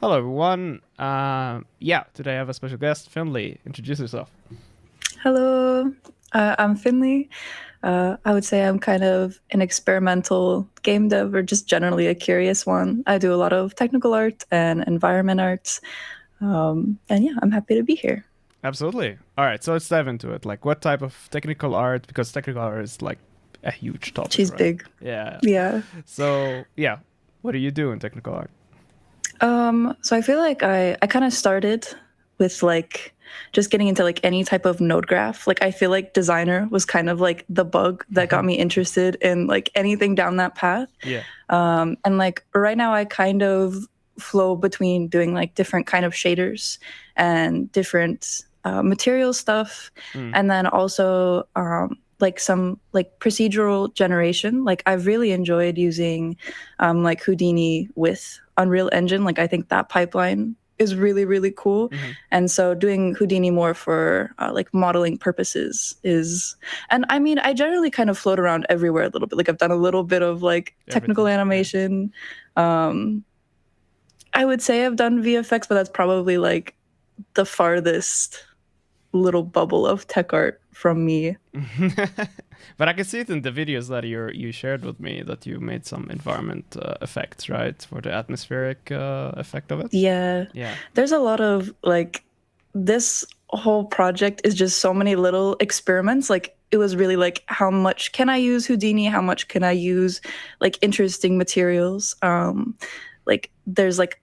Hello, everyone. Today I have a special guest, Finley. Introduce yourself. Hello, I'm Finley. I would say I'm kind of an experimental game dev or just generally a curious one. I do a lot of technical art and environment arts. And yeah, I'm happy to be here. Absolutely. All right, so let's dive into it. Like, what type of technical art? Because technical art is like a huge topic, She's right? big. Yeah. Yeah. So, yeah, what do you do in technical art? So I feel like I kind of started with like just getting into like any type of node graph. Like I feel like designer was kind of like the bug that got me interested in like anything down that path. Yeah. And like right now I kind of flow between doing like different kind of shaders and different material stuff, Mm. and then also like some like procedural generation. Like I've really enjoyed using like Houdini with Unreal Engine. Like I think that pipeline is really really cool. Mm-hmm. And so doing Houdini more for like modeling purposes is, and I mean I generally kind of float around everywhere a little bit. Like I've done a little bit of like technical Everything. Yeah. animation. um I would say I've done VFX, but that's probably like the farthest little bubble of tech art from me. But I can see it in the videos that you shared with me that you made some environment effects, right, for the atmospheric effect of it. Yeah. Yeah. There's a lot of like, this whole project is just so many little experiments. Like it was really like, how much can I use Houdini? How much can I use like interesting materials? Like there's like,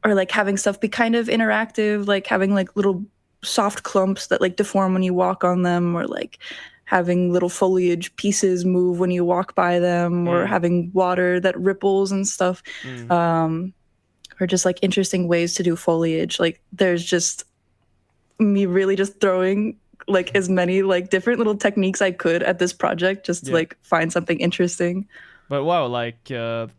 or like having stuff be kind of interactive, like having like little soft clumps that like deform when you walk on them, or like having little foliage pieces move when you walk by them, or Mm. having water that ripples and stuff. Mm. Um, or just like interesting ways to do foliage. Like there's just me really just throwing like as many like different little techniques I could at this project just to Yeah. like find something interesting. But wow, like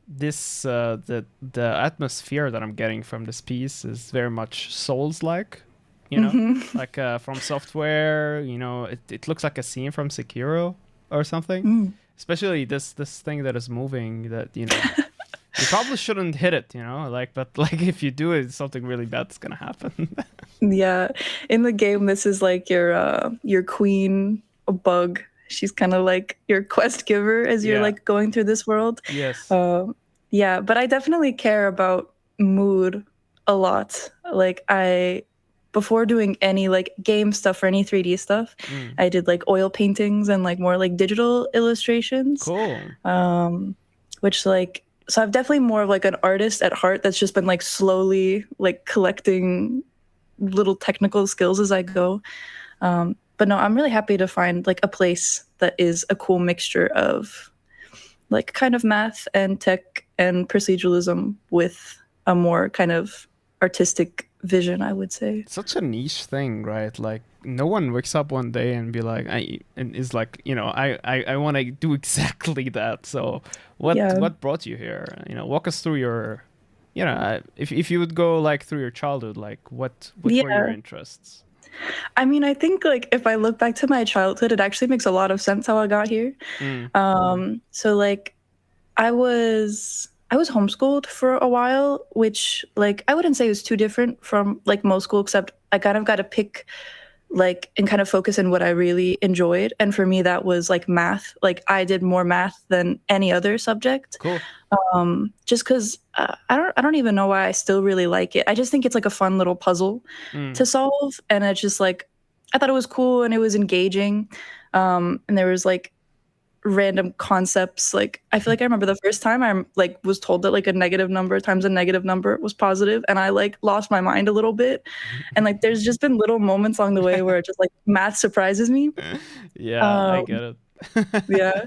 this, the atmosphere that I'm getting from this piece is very much Souls-like, you know, Mm-hmm. like from software. You know, it looks like a scene from Sekiro or something. Mm. Especially this thing that is moving. That you probably shouldn't hit it. But like if you do it, something really bad's gonna happen. Yeah, in the game, this is like your queen, a bug. She's kind of like your quest giver as you're Yeah. like going through this world. Yes. Uh, yeah, but I definitely care about mood a lot. Like I, before doing any like game stuff or any 3D stuff, Mm. I did like oil paintings and like more like digital illustrations. Cool. Which like, so I've definitely more of like an artist at heart that's just been like slowly like collecting little technical skills as I go. But no, I'm really happy to find like a place that is a cool mixture of like kind of math and tech and proceduralism with a more kind of artistic vision, I would say. Such a niche thing, right? Like no one wakes up one day and be like, and is like, I want to do exactly that. So Yeah. what brought you here? Walk us through your, if you would go like through your childhood, like what were your Yeah. interests? I mean, I think like if I look back to my childhood, it actually makes a lot of sense how I got here. Mm. So like I was homeschooled for a while, which like I wouldn't say was too different from like most school, except I kind of got to pick like and kind of focus on what I really enjoyed. And for me, that was like math. Like I did more math than any other subject, Cool. just because I don't even know why I still really like it. I just think it's like a fun little puzzle Mm. to solve, and it's just like I thought it was cool and it was engaging. And there was like random concepts. Like I feel like I remember the first time I like was told that like a negative number times a negative number was positive, and I like lost my mind a little bit. And like there's just been little moments along the way where it just like math surprises me. Yeah, I Um, get it. yeah.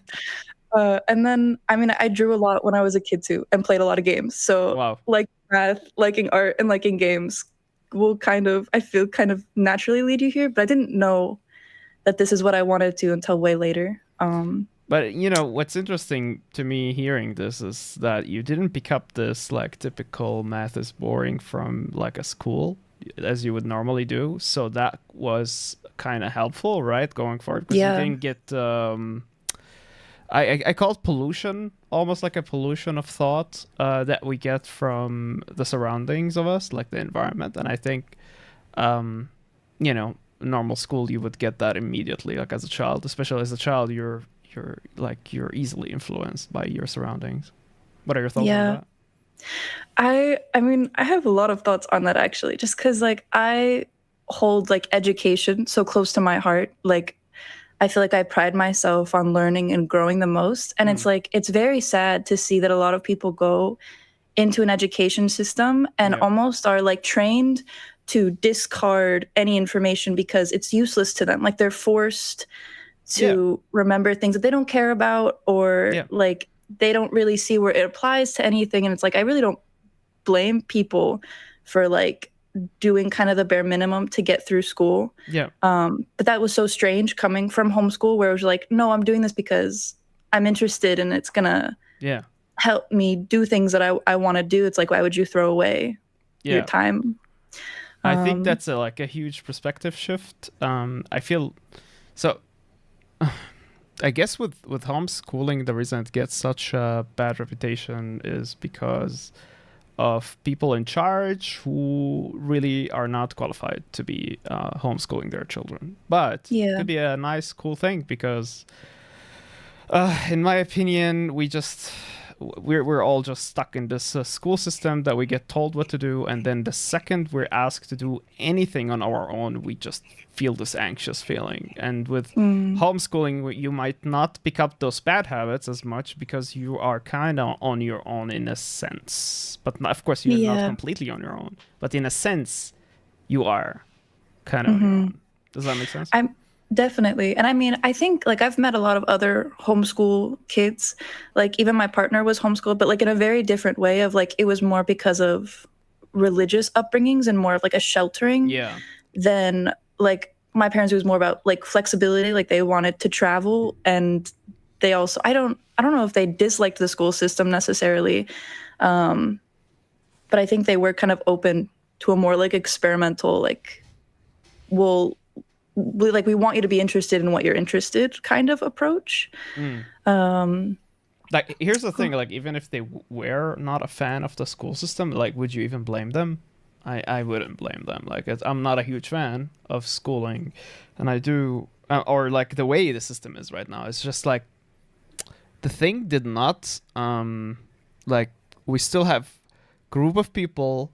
And then I mean I drew a lot when I was a kid too and played a lot of games. So Wow. like math, liking art, and liking games will kind of I feel kind of naturally lead you here, but I didn't know that this is what I wanted to until way later. But what's interesting to me hearing this is that you didn't pick up this like typical math is boring from like a school as you would normally do. So that was kind of helpful, right, going forward, because you Yeah. didn't get I call it pollution, almost like a pollution of thought that we get from the surroundings of us, like the environment. And I think, um, normal school, you would get that immediately, like as a child. Especially as a child, you're easily influenced by your surroundings. What are your thoughts on Yeah. that? I mean, I have a lot of thoughts on that actually, just because like I hold like education so close to my heart. Like I feel like I pride myself on learning and growing the most. And it's Mm, like it's very sad to see that a lot of people go into an education system and yeah, almost are like trained to discard any information because it's useless to them. Like they're forced yeah, to remember things that they don't care about, or yeah, like they don't really see where it applies to anything. And it's like I really don't blame people for like doing kind of the bare minimum to get through school. yeah, But that was so strange coming from homeschool, where it was like, no, I'm doing this because I'm interested and it's gonna yeah, help me do things that I want to do. It's like, why would you throw away your yeah. time? I think Um, that's like a huge perspective shift. I feel so. I guess with homeschooling, the reason it gets such a bad reputation is because of people in charge who really are not qualified to be homeschooling their children. But it yeah. could be a nice, cool thing because, in my opinion, we're all just stuck in this school system that we get told what to do, and then the second we're asked to do anything on our own, we just feel this anxious feeling. And with Mm, homeschooling, you might not pick up those bad habits as much because you are kind of on your own in a sense. But of course, you're not yeah. completely on your own. But in a sense, you are kind of on your Hmm. own. Does that make sense? I'm definitely. And I mean, I think like I've met a lot of other homeschool kids. Like even my partner was homeschooled, but like in a very different way of like it was more because of religious upbringings and more of like a sheltering Yeah. than like my parents. It was more about like flexibility. Like they wanted to travel, and they also I don't know if they disliked the school system necessarily. Um, but I think they were kind of open to a more like experimental, like we'll we want you to be interested in what you're interested kind of approach. Mm. Um, Like, here's the thing, like, even if they were not a fan of the school system, like, would you even blame them? I wouldn't blame them. Like, I'm not a huge fan of schooling, and I do, or like the way the system is right now. It's just like the thing did not, like, we still have group of people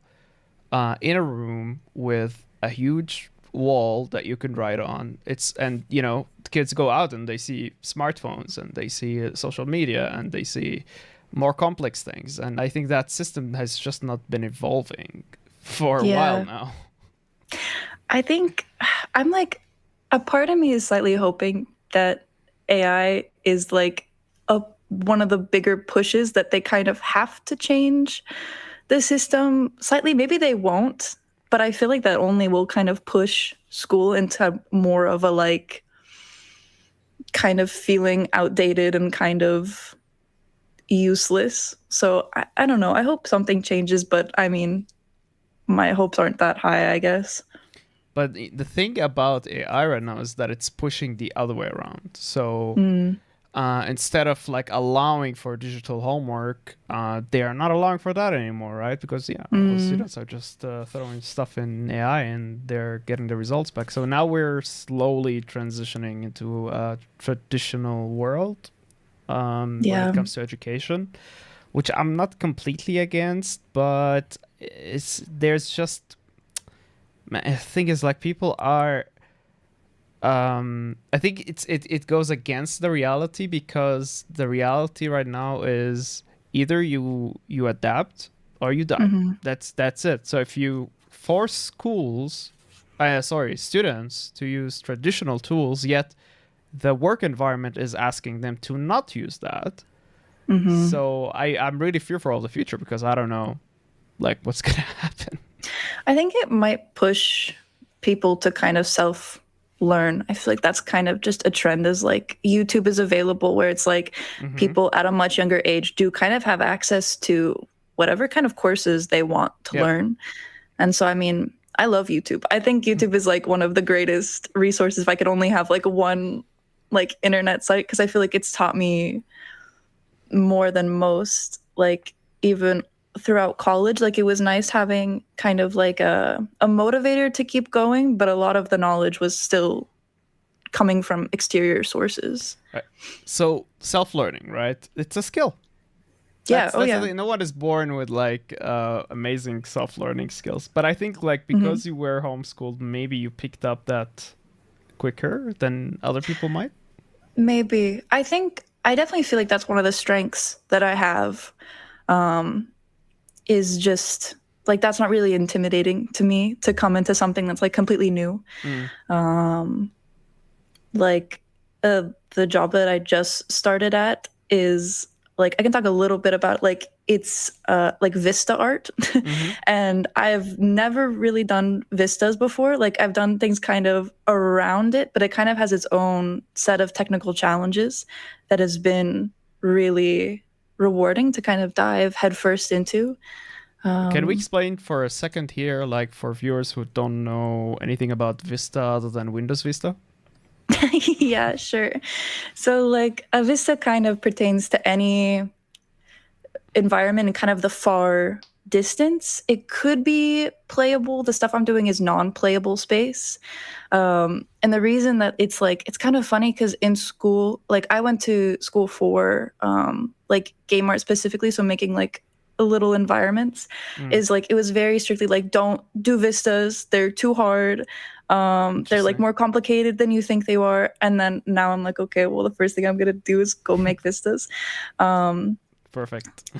in a room with a huge wall that you can write on. And the kids go out and they see smartphones and they see social media and they see more complex things. And I think that system has just not been evolving for a while yeah, now. I think I'm like a part of me is slightly hoping that AI is like a one of the bigger pushes that they kind of have to change the system slightly. Maybe they won't, but I feel like that only will kind of push school into more of a like kind of feeling outdated and kind of useless. So I don't know. I hope something changes, but I mean, my hopes aren't that high, I guess. But the thing about AI right now is that it's pushing the other way around. So Mm, instead of like allowing for digital homework, they are not allowing for that anymore, right? Because all mm, students are just throwing stuff in AI and they're getting the results back. So now we're slowly transitioning into a traditional world when it yeah. comes to education, which I'm not completely against, but there's just the thing is like people are I think it goes against the reality because the reality right now is either you adapt or you die. Hmm. That's it. So if you force students to use traditional tools, yet the work environment is asking them to not use that. Hmm. So I'm really fearful of the future because I don't know like what's gonna happen. I think it might push people to kind of self learn. I feel like that's kind of just a trend is like YouTube is available where it's like Mm-hmm. people at a much younger age do kind of have access to whatever kind of courses they want to Yep. learn. And so, I mean, I love YouTube. I think YouTube is like one of the greatest resources. If I could only have like one like internet site because I feel like it's taught me more than most. Like even throughout college, like it was nice having kind of like a motivator to keep going, but a lot of the knowledge was still coming from exterior sources. Right. So self-learning, right? It's a skill. Yeah. That's the thing. No one is born with like amazing self-learning skills. But I think like because you were homeschooled, maybe you picked up that quicker than other people might. Maybe. I definitely feel like that's one of the strengths that I have. Is just like that's not really intimidating to me to come into something that's like completely new. Like the job that I just started at is like I can talk a little bit about like it's like Vista art. And I've never really done Vistas before. Like I've done things kind of around it, but it kind of has its own set of technical challenges that has been really rewarding to kind of dive headfirst into. Can we explain for a second here, like for viewers who don't know anything about Vista other than Windows Vista? Yeah, sure. So like a Vista kind of pertains to any environment in kind of the far distance. It could be playable. The stuff I'm doing is non-playable space. And the reason that it's like, it's kind of funny because in school, like I went to school for like game art specifically. So making like little environments is like, it was very strictly like, don't do Vistas. They're too hard. They're like more complicated than you think they are. And then now I'm like, okay, well, the first thing I'm going to do is go make Vistas. Perfect.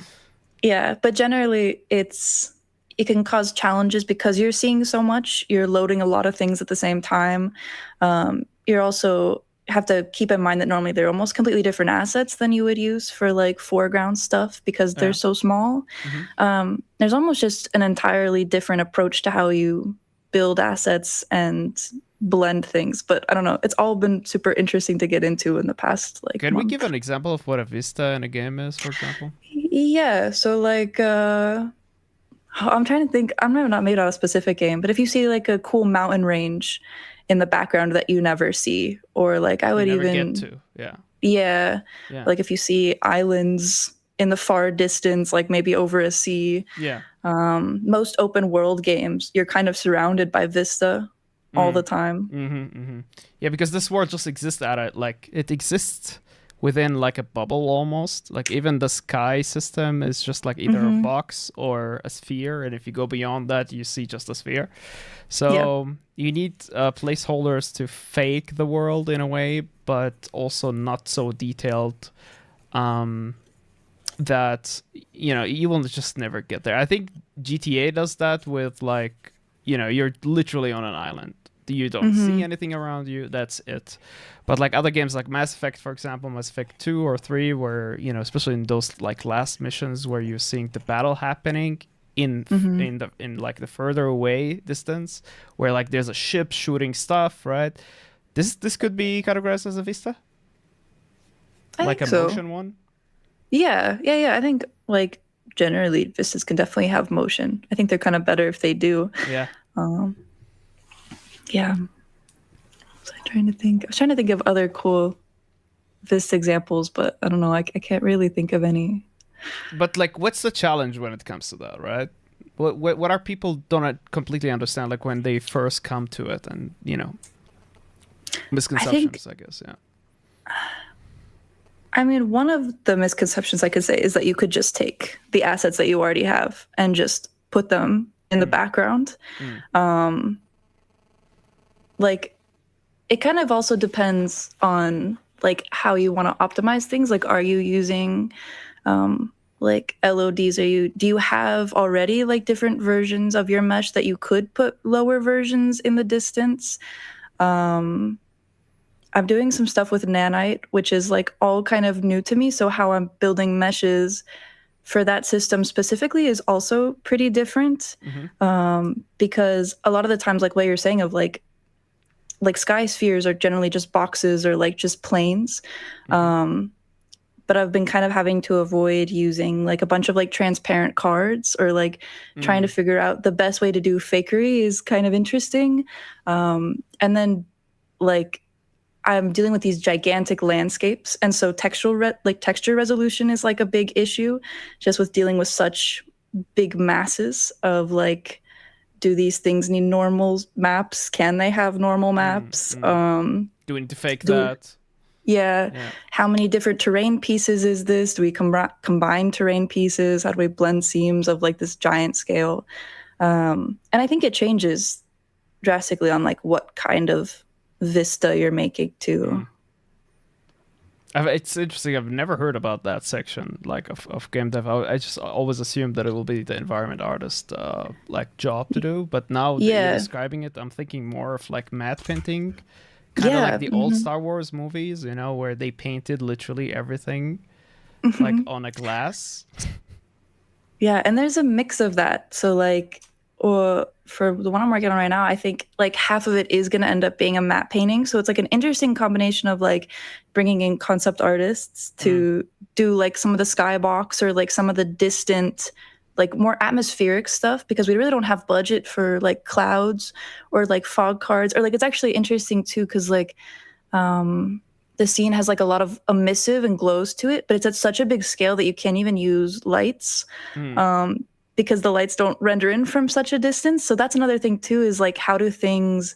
Yeah, but generally it can cause challenges because you're seeing so much, you're loading a lot of things at the same time. You're also have to keep in mind that normally they're almost completely different assets than you would use for like foreground stuff because they're so small. There's almost just an entirely different approach to how you build assets and blend things, but I don't know, it's all been super interesting to get into in the past like Can month. we give an example of what a Vista in a game is, for example? Yeah, so like I'm trying to think, I'm not made out a specific game, but if you see like a cool mountain range in the background that you never see, or like I would even get to. Yeah, like if you see islands in the far distance, like maybe over a sea. Most open world games, you're kind of surrounded by Vista all the time. Yeah, because this world just exists it exists within like a bubble almost. Like even the sky system is just like either a box or a sphere, and if you go beyond that, you see just a sphere. So you need placeholders to fake the world in a way, but also not so detailed that you will just never get there. I think GTA does that with like you're literally on an island. You don't see anything around you. That's it. But like other games like Mass Effect, for example, Mass Effect 2 or 3, where especially in those like last missions where you're seeing the battle happening in like the further away distance, where like there's a ship shooting stuff, right? This could be categorized as a Vista, like a motion one. Yeah. I think like generally Vistas can definitely have motion. I think they're kind of better if they do. Yeah. Yeah. I was trying to think of other cool Vista examples, but I don't know. I can't really think of any. But like, what's the challenge when it comes to that, right? What are people don't completely understand, like when they first come to it, and misconceptions, I guess. Yeah. I mean, one of the misconceptions I could say is that you could just take the assets that you already have and just put them in the background. Like, it kind of also depends on like how you want to optimize things. Like, are you using like LODs? Do you have already like different versions of your mesh that you could put lower versions in the distance? I'm doing some stuff with Nanite, which is like all kind of new to me. So how I'm building meshes for that system specifically is also pretty different. Because a lot of the times, like what you're saying of like sky spheres are generally just boxes or like just planes. But I've been kind of having to avoid using like a bunch of like transparent cards, or like trying to figure out the best way to do fakery is kind of interesting. And then like I'm dealing with these gigantic landscapes, and so texture resolution is like a big issue, just with dealing with such big masses of like, do these things need normal maps? Can they have normal maps? Do we need to fake Do that? Yeah. Yeah. How many different terrain pieces is this? Do we combine terrain pieces? How do we blend seams of like this giant scale? And I think it changes drastically on like what kind of vista you're making too. It's interesting. I've never heard about that section like of game dev. I just always assumed that it will be the environment artist like job to do. But now that you're Yeah. describing it, I'm thinking more of like matte painting, kind of Yeah. like the old Star Wars movies, you know, where they painted literally everything like on a glass. Yeah, and there's a mix of that. So like, or for the one I'm working on right now, I think like half of it is going to end up being a matte painting. So it's like an interesting combination of like bringing in concept artists to do like some of the skybox or like some of the distant, like more atmospheric stuff, because we really don't have budget for like clouds or like fog cards, or like it's actually interesting too because like the scene has like a lot of emissive and glows to it, but it's at such a big scale that you can't even use lights because the lights don't render in from such a distance. So that's another thing too, is like how do things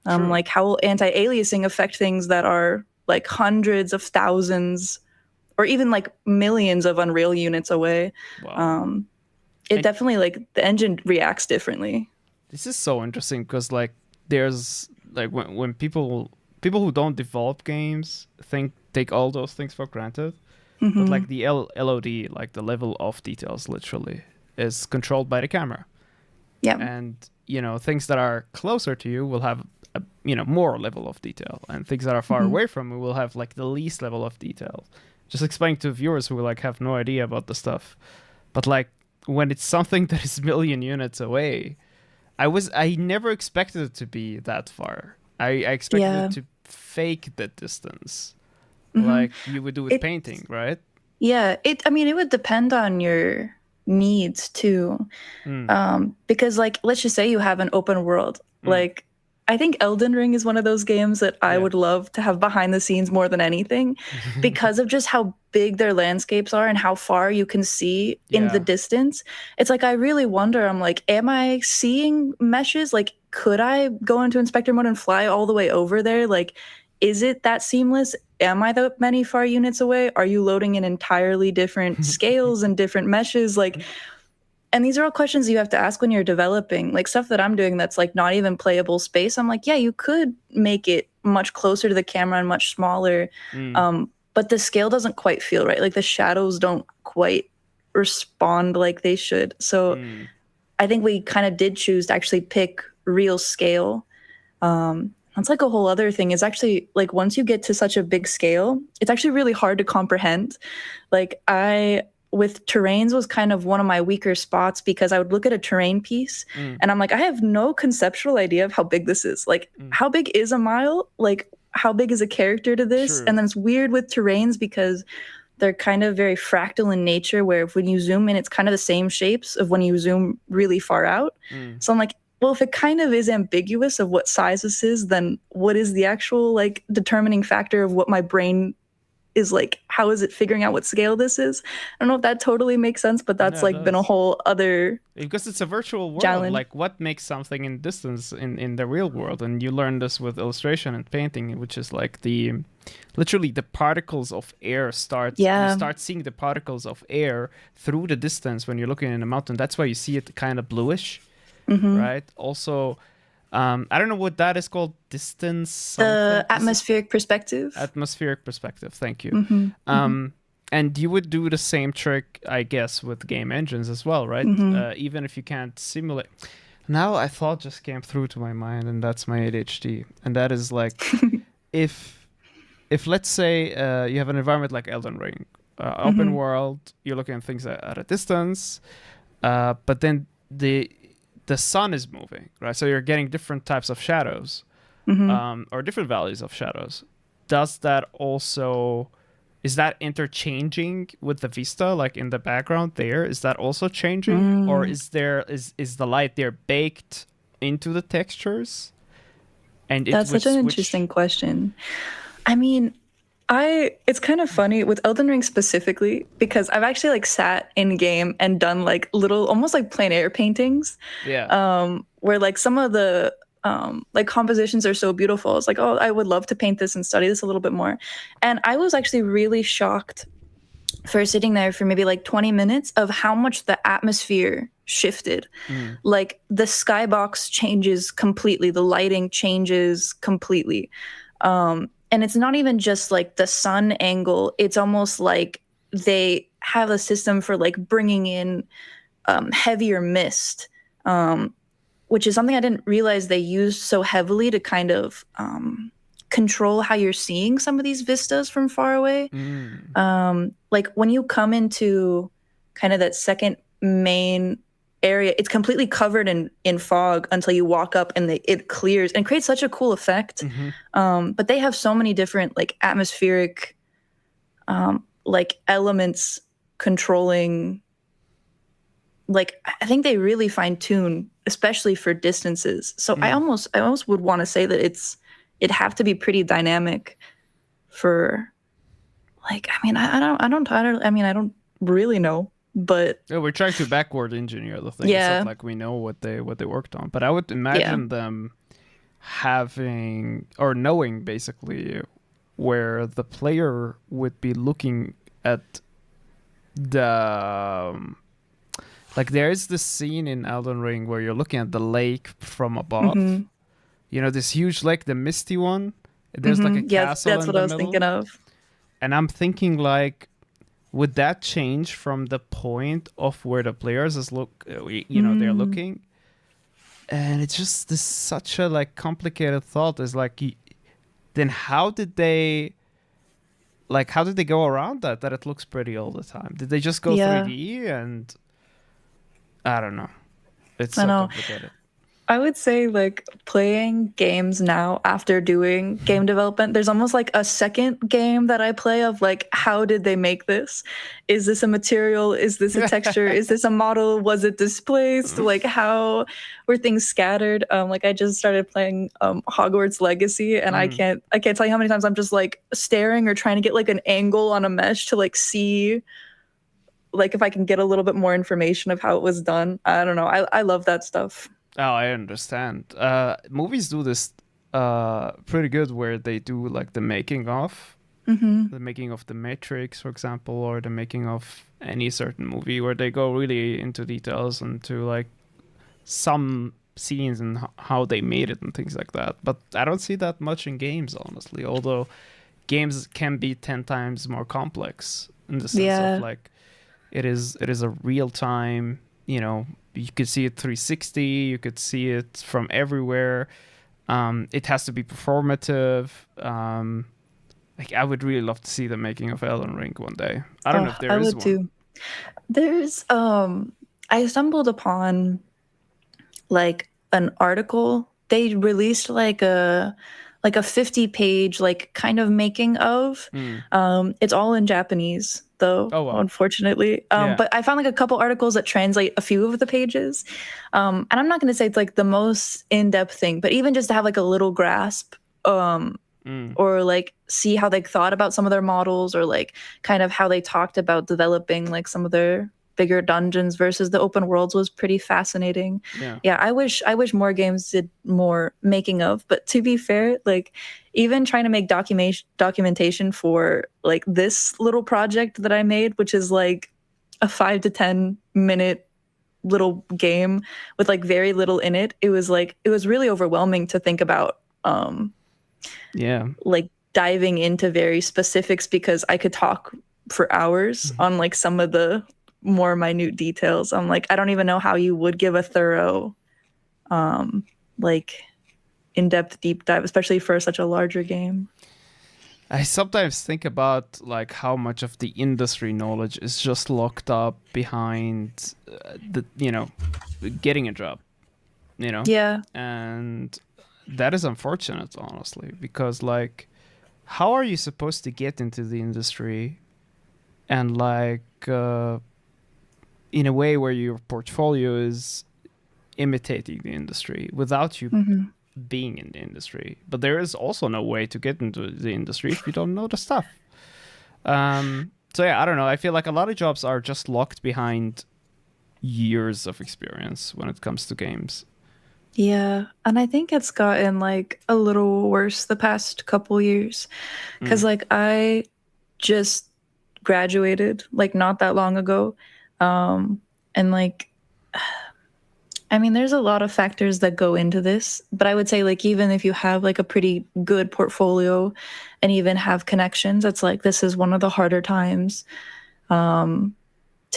True. like how will anti-aliasing affect things that are like hundreds of thousands or even like millions of Unreal units away? Wow. It definitely like the engine reacts differently. This is so interesting because like there's like when people who don't develop games take all those things for granted, but like the LOD, like the level of details, literally is controlled by the camera. Yeah. And you know, things that are closer to you will have a, you know, more level of detail, and things that are far away from you will have like the least level of detail. Just explaining to viewers who like have no idea about the stuff, but like when it's something that is a million units away, I never expected it to be that far. I expected it to fake the distance, like you would do with painting, right? Yeah, I mean, it would depend on your needs too, because like let's just say you have an open world. Like I think Elden Ring is one of those games that I would love to have behind the scenes more than anything, because of just how big their landscapes are and how far you can see in the distance. It's like I really wonder, I'm like, am I seeing meshes? Like, could I go into inspector mode and fly all the way over there? Like, is it that seamless? Am I that many far units away? Are you loading in entirely different scales and different meshes? Like, and these are all questions you have to ask when you're developing, like stuff that I'm doing that's like not even playable space. I'm like, yeah, you could make it much closer to the camera and much smaller, but the scale doesn't quite feel right. Like the shadows don't quite respond like they should. So I think we kind of did choose to actually pick real scale. That's like a whole other thing, is actually like once you get to such a big scale, it's actually really hard to comprehend. Like with terrains was kind of one of my weaker spots, because I would look at a terrain piece and I'm like, I have no conceptual idea of how big this is. Like how big is a mile? Like how big is a character to this? And then it's weird with terrains because they're kind of very fractal in nature, where if when you zoom in, it's kind of the same shapes of when you zoom really far out. So I'm like, well, if it kind of is ambiguous of what size this is, then what is the actual like determining factor of what my brain is like? How is it figuring out what scale this is? I don't know if that totally makes sense, but that's like been a whole other, because it's a virtual world. challenge. Like what makes something in distance in the real world? And you learn this with illustration and painting, which is like literally the particles of air start. You start seeing the particles of air through the distance when you're looking in a mountain. That's why you see it kind of bluish. Right. Also, I don't know what that is called. Distance. Something? Atmospheric perspective. Atmospheric perspective. Thank you. And you would do the same trick, I guess, with game engines as well, right? Even if you can't simulate. Now a thought just came through to my mind, and that's my ADHD. And that is like, if let's say you have an environment like Elden Ring, open world, you're looking at things at a distance, but then the sun is moving, right? So you're getting different types of shadows, or different values of shadows. Is that interchanging with the vista, like in the background there? Is that also changing? Or is the light there baked into the textures? And that's such an interesting question. I mean, it's kind of funny with Elden Ring specifically because I've actually like sat in game and done like little almost like plein air paintings, Yeah. where like some of the like compositions are so beautiful. It's like, oh, I would love to paint this and study this a little bit more. And I was actually really shocked for sitting there for maybe like 20 minutes of how much the atmosphere shifted. Mm. Like the skybox changes completely, the lighting changes completely. And it's not even just like the sun angle, it's almost like they have a system for like bringing in heavier mist, which is something I didn't realize they used so heavily to kind of control how you're seeing some of these vistas from far away. Mm. Like when you come into kind of that second main area, it's completely covered in fog until you walk up and it clears and creates such a cool effect. But they have so many different like atmospheric like elements controlling. Like I think they really fine tune, especially for distances. So I almost would want to say that it'd have to be pretty dynamic for like, I don't really know, but Yeah, we're trying to backward engineer the thing. yeah. It's not like we know what they worked on. But I would imagine them having or knowing basically where the player would be looking at the like there is this scene in Elden Ring where you're looking at the lake from above. You know, this huge lake, the misty one. There's like a castle that's in what the I was middle. thinking of. And I'm thinking like, would that change from the point of where the players is they're looking? And it's just this such a like complicated thought. Is like, then how did they go around that it looks pretty all the time? Did they just go 3D? And I don't know. It's so complicated. I would say like playing games now after doing game development, there's almost like a second game that I play of like, how did they make this? Is this a material? Is this a texture? Is this a model? Was it displaced? Like how were things scattered? Like I just started playing Hogwarts Legacy and I can't tell you how many times I'm just like staring or trying to get like an angle on a mesh to like see like if I can get a little bit more information of how it was done. I don't know. I love that stuff. Oh, I understand. Movies do this pretty good where they do like the making of. The making of The Matrix, for example, or the making of any certain movie where they go really into details and to like some scenes and how they made it and things like that. But I don't see that much in games, honestly, although games can be 10 times more complex in the sense of like it is a real time, you could see it 360, you could see it from everywhere. It has to be performative. Like I would really love to see the making of Elden Ring one day. I don't know if there is one. I would too. There's I stumbled upon like an article. They released like a 50-page like kind of making of. It's all in Japanese though, unfortunately. But I found like a couple articles that translate a few of the pages. And I'm not going to say it's like the most in-depth thing, but even just to have like a little grasp or like see how they thought about some of their models or like kind of how they talked about developing like some of their bigger dungeons versus the open worlds was pretty fascinating. I wish more games did more making of, but to be fair, like even trying to make documentation for like this little project that I made, which is like a 5 to 10 minute little game with like very little in it, it was really overwhelming to think about like diving into very specifics because I could talk for hours on like some of the more minute details. I'm like, I don't even know how you would give a thorough like in-depth deep dive, especially for such a larger game. I sometimes think about like how much of the industry knowledge is just locked up behind getting a job, and that is unfortunate, honestly, because like how are you supposed to get into the industry and like in a way where your portfolio is imitating the industry without you being in the industry. But there is also no way to get into the industry if you don't know the stuff. So yeah, I don't know. I feel like a lot of jobs are just locked behind years of experience when it comes to games. Yeah, and I think it's gotten like a little worse the past couple years because like I just graduated like not that long ago, and like I mean there's a lot of factors that go into this, but I would say like even if you have like a pretty good portfolio and even have connections, it's like this is one of the harder times to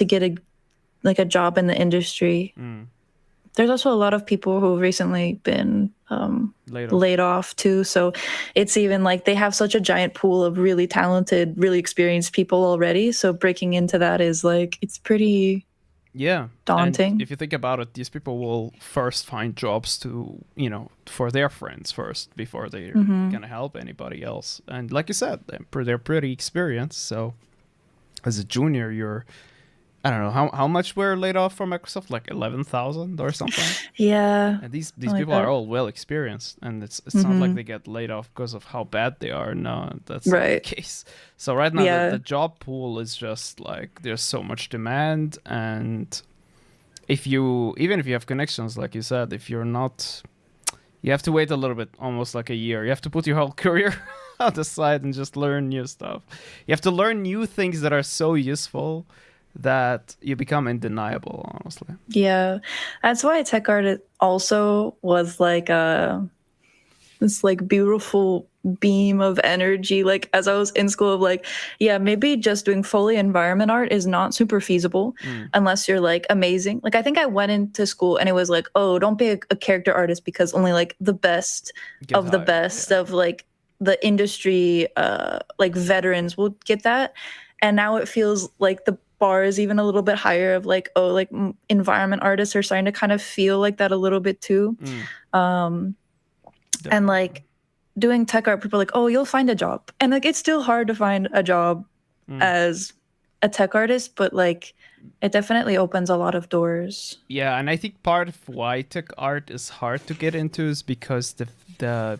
get a job in the industry. There's also a lot of people who've recently been laid off too. So it's even like they have such a giant pool of really talented, really experienced people already. So breaking into that is like, it's pretty daunting. And if you think about it, these people will first find jobs to, for their friends first before they're going to help anybody else. And like you said, they're pretty experienced. So as a junior, I don't know how much were laid off from Microsoft, like 11,000 or something. Yeah. And these people are all well experienced, and it's not like they get laid off because of how bad they are. No, that's not the case. So right now the job pool is just like there's so much demand, and even if you have connections, like you said, if you're not, you have to wait a little bit, almost like a year. You have to put your whole career on the side and just learn new stuff. You have to learn new things that are so useful that you become undeniable, honestly. Yeah, that's why tech art also was like this like beautiful beam of energy. Like as I was in school, of like, yeah, maybe just doing fully environment art is not super feasible unless you're like amazing. Like I think I went into school and it was like, oh, don't be a character artist because only like the best of the best of like the industry, like veterans will get that. And now it feels like the bar is even a little bit higher of like, oh, like environment artists are starting to kind of feel like that a little bit too. And like doing tech art, people are like, oh, you'll find a job. And like, it's still hard to find a job as a tech artist, but like it definitely opens a lot of doors. Yeah. And I think part of why tech art is hard to get into is because the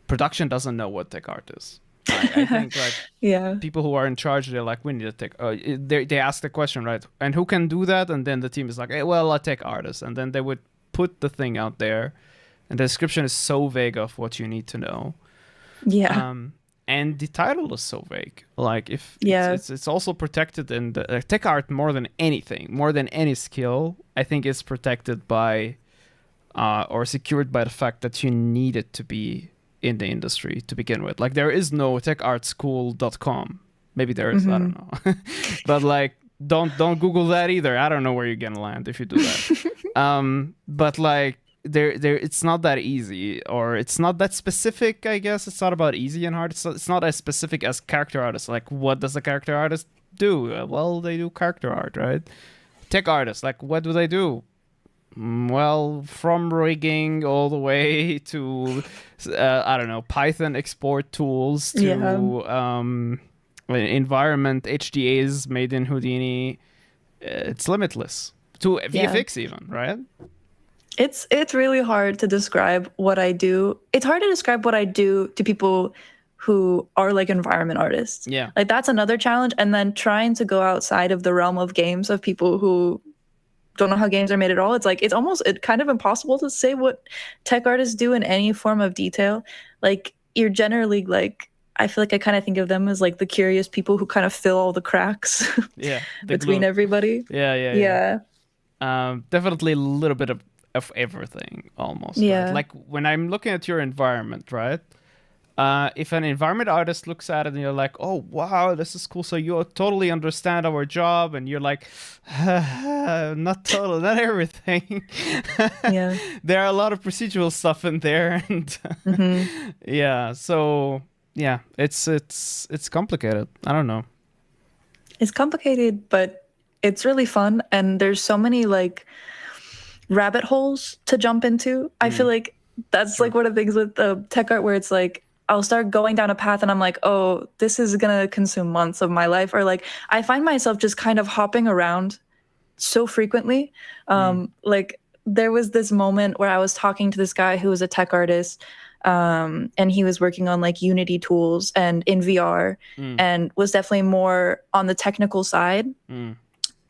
production doesn't know what tech art is. I think like people who are in charge, they're like, we need a tech. They ask the question, right? And who can do that? And then the team is like, hey, well, a tech artist. And then they would put the thing out there, and the description is so vague of what you need to know. Yeah. And the title is so vague. Like it's also protected in the tech art more than anything, more than any skill. I think it's protected by or secured by the fact that you need it to be in the industry to begin with. Like there is no techartschool.com. Maybe there is, I don't know. But like don't Google that either. I don't know where you're gonna land if you do that. But like there it's not that easy, or it's not that specific, I guess. It's not about easy and hard. It's not as specific as character artists. Like what does a character artist do? Well, they do character art, right? Tech artists, like what do they do? Well, from rigging all the way to, I don't know, Python export tools to environment HDAs made in Houdini. It's limitless. To VFX even, right? It's really hard to describe what I do. It's hard to describe what I do to people who are like environment artists. Yeah. Like that's another challenge. And then trying to go outside of the realm of games of people who don't know how games are made at all. It's like it's kind of impossible to say what tech artists do in any form of detail. Like you're generally like, I feel like I kind of think of them as like the curious people who kind of fill all the cracks between everybody. Yeah. Definitely a little bit of everything almost. Yeah. Right? Like when I'm looking at your environment, right? If an environment artist looks at it and you're like, oh, wow, this is cool. So you totally understand our job. And you're like, not totally, not everything. Yeah. There are a lot of procedural stuff in there. And yeah. So yeah, it's complicated. I don't know. It's complicated, but it's really fun. And there's so many like rabbit holes to jump into. I feel like that's like one of the things with the tech art where it's like, I'll start going down a path and I'm like, oh, this is going to consume months of my life. Or like, I find myself just kind of hopping around so frequently. Like there was this moment where I was talking to this guy who was a tech artist, and he was working on like Unity tools and in VR, and was definitely more on the technical side.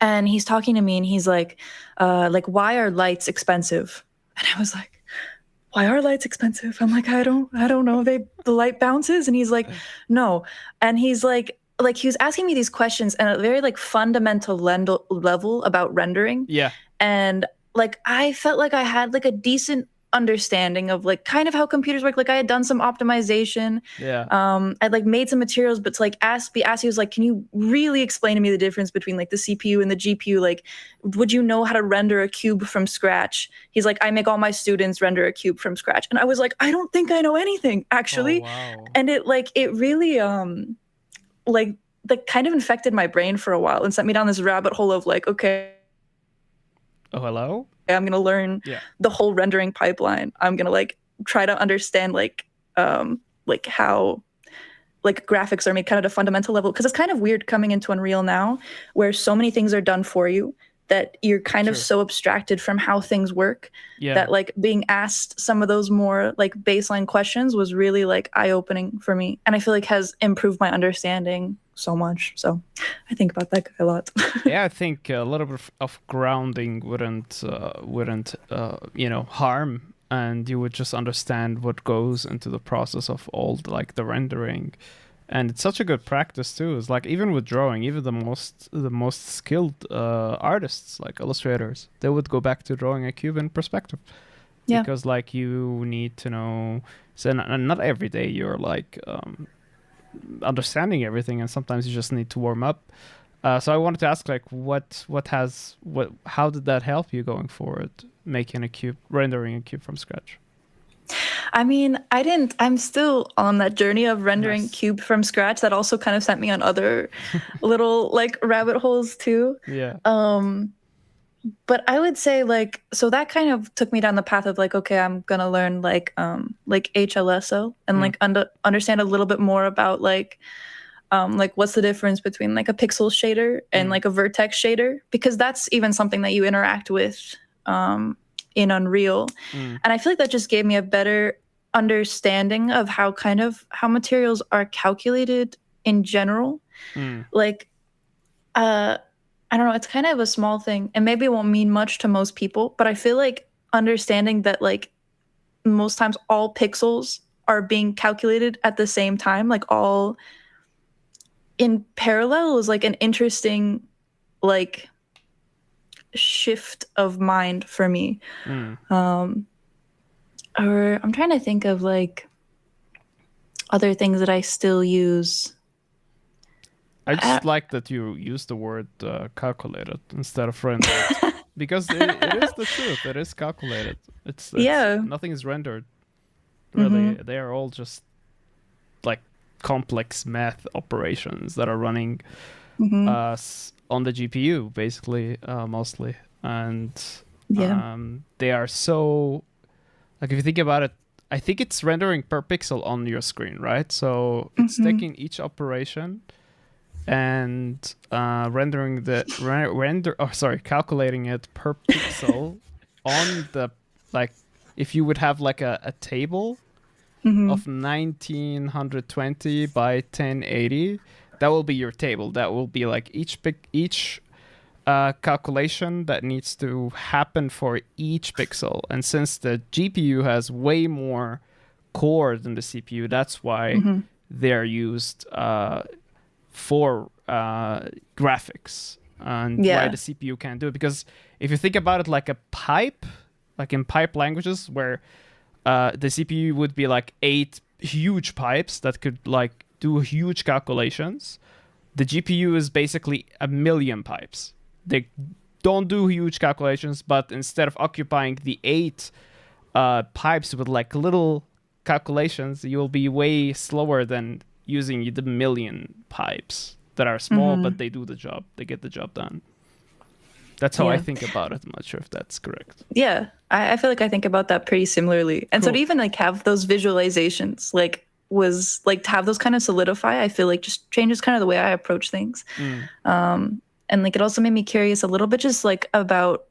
And he's talking to me, and he's like, why are lights expensive? And I was like, why are lights expensive? I'm like, I don't know. The light bounces. And he's like, no. And he's like he was asking me these questions at a very like fundamental level about rendering. Yeah. And like, I felt like I had like a decent understanding of like kind of how computers work. Like I had done some optimization. Yeah. I'd like made some materials, but to like he was like, can you really explain to me the difference between like the CPU and the GPU? Like, would you know how to render a cube from scratch? He's like, I make all my students render a cube from scratch. And I was like, I don't think I know anything actually. Oh, wow. And it really like that kind of infected my brain for a while and sent me down this rabbit hole of like, okay, oh, hello? I'm going to learn the whole rendering pipeline. I'm going to like try to understand like how like graphics are made kind of at a fundamental level. Cause it's kind of weird coming into Unreal now where so many things are done for you that you're kind of so abstracted from how things work that like being asked some of those more like baseline questions was really like eye-opening for me. And I feel like has improved my understanding so much. So I think about that guy a lot. Yeah, I think a little bit of grounding wouldn't harm, and you would just understand what goes into the process of all the rendering. And it's such a good practice too. It's like even with drawing, even the most skilled artists, like illustrators, they would go back to drawing a cube in perspective. Yeah. Because like you need to know. So not every day you're like understanding everything, and sometimes you just need to warm up. So I wanted to ask, like, how did that help you going forward, rendering a cube from scratch? I mean, I'm still on that journey of rendering cube from scratch. That also kind of sent me on other little like rabbit holes too. Yeah. But I would say like, so that kind of took me down the path of like, okay, I'm going to learn like HLSO and like understand a little bit more about like what's the difference between like a pixel shader and like a vertex shader, because that's even something that you interact with in Unreal. And I feel like that just gave me a better understanding of how materials are calculated in general. Like, I don't know, it's kind of a small thing and maybe it won't mean much to most people, but I feel like understanding that like most times all pixels are being calculated at the same time, like all in parallel, is like an interesting like shift of mind for me. Or I'm trying to think of like other things that I still use. I just like that you use the word calculated instead of rendered, because it is the truth. It is calculated. It's nothing is rendered. Really, they are all just like complex math operations that are running on the GPU, basically, mostly. And they are so, like, if you think about it, I think it's rendering per pixel on your screen, right? So it's taking each operation and calculating it per pixel on the, like, if you would have like a table of 1920 by 1080, that will be your table. That will be like each calculation that needs to happen for each pixel. And since the GPU has way more core than the CPU, that's why they're used for graphics, and why the CPU can't do it. Because if you think about it like a pipe, like in pipe languages, where the CPU would be like 8 huge pipes that could like do huge calculations, the GPU is basically 1,000,000 pipes. They don't do huge calculations, but instead of occupying the 8 pipes with like little calculations, you'll be way slower than using the 1,000,000 pipes that are small, but they do the job. They get the job done. That's how I think about it. I'm not sure if that's correct. Yeah, I feel like I think about that pretty similarly. And so to even like have those visualizations, like was like to have those kind of solidify, I feel like just changes kind of the way I approach things. And like it also made me curious a little bit just like about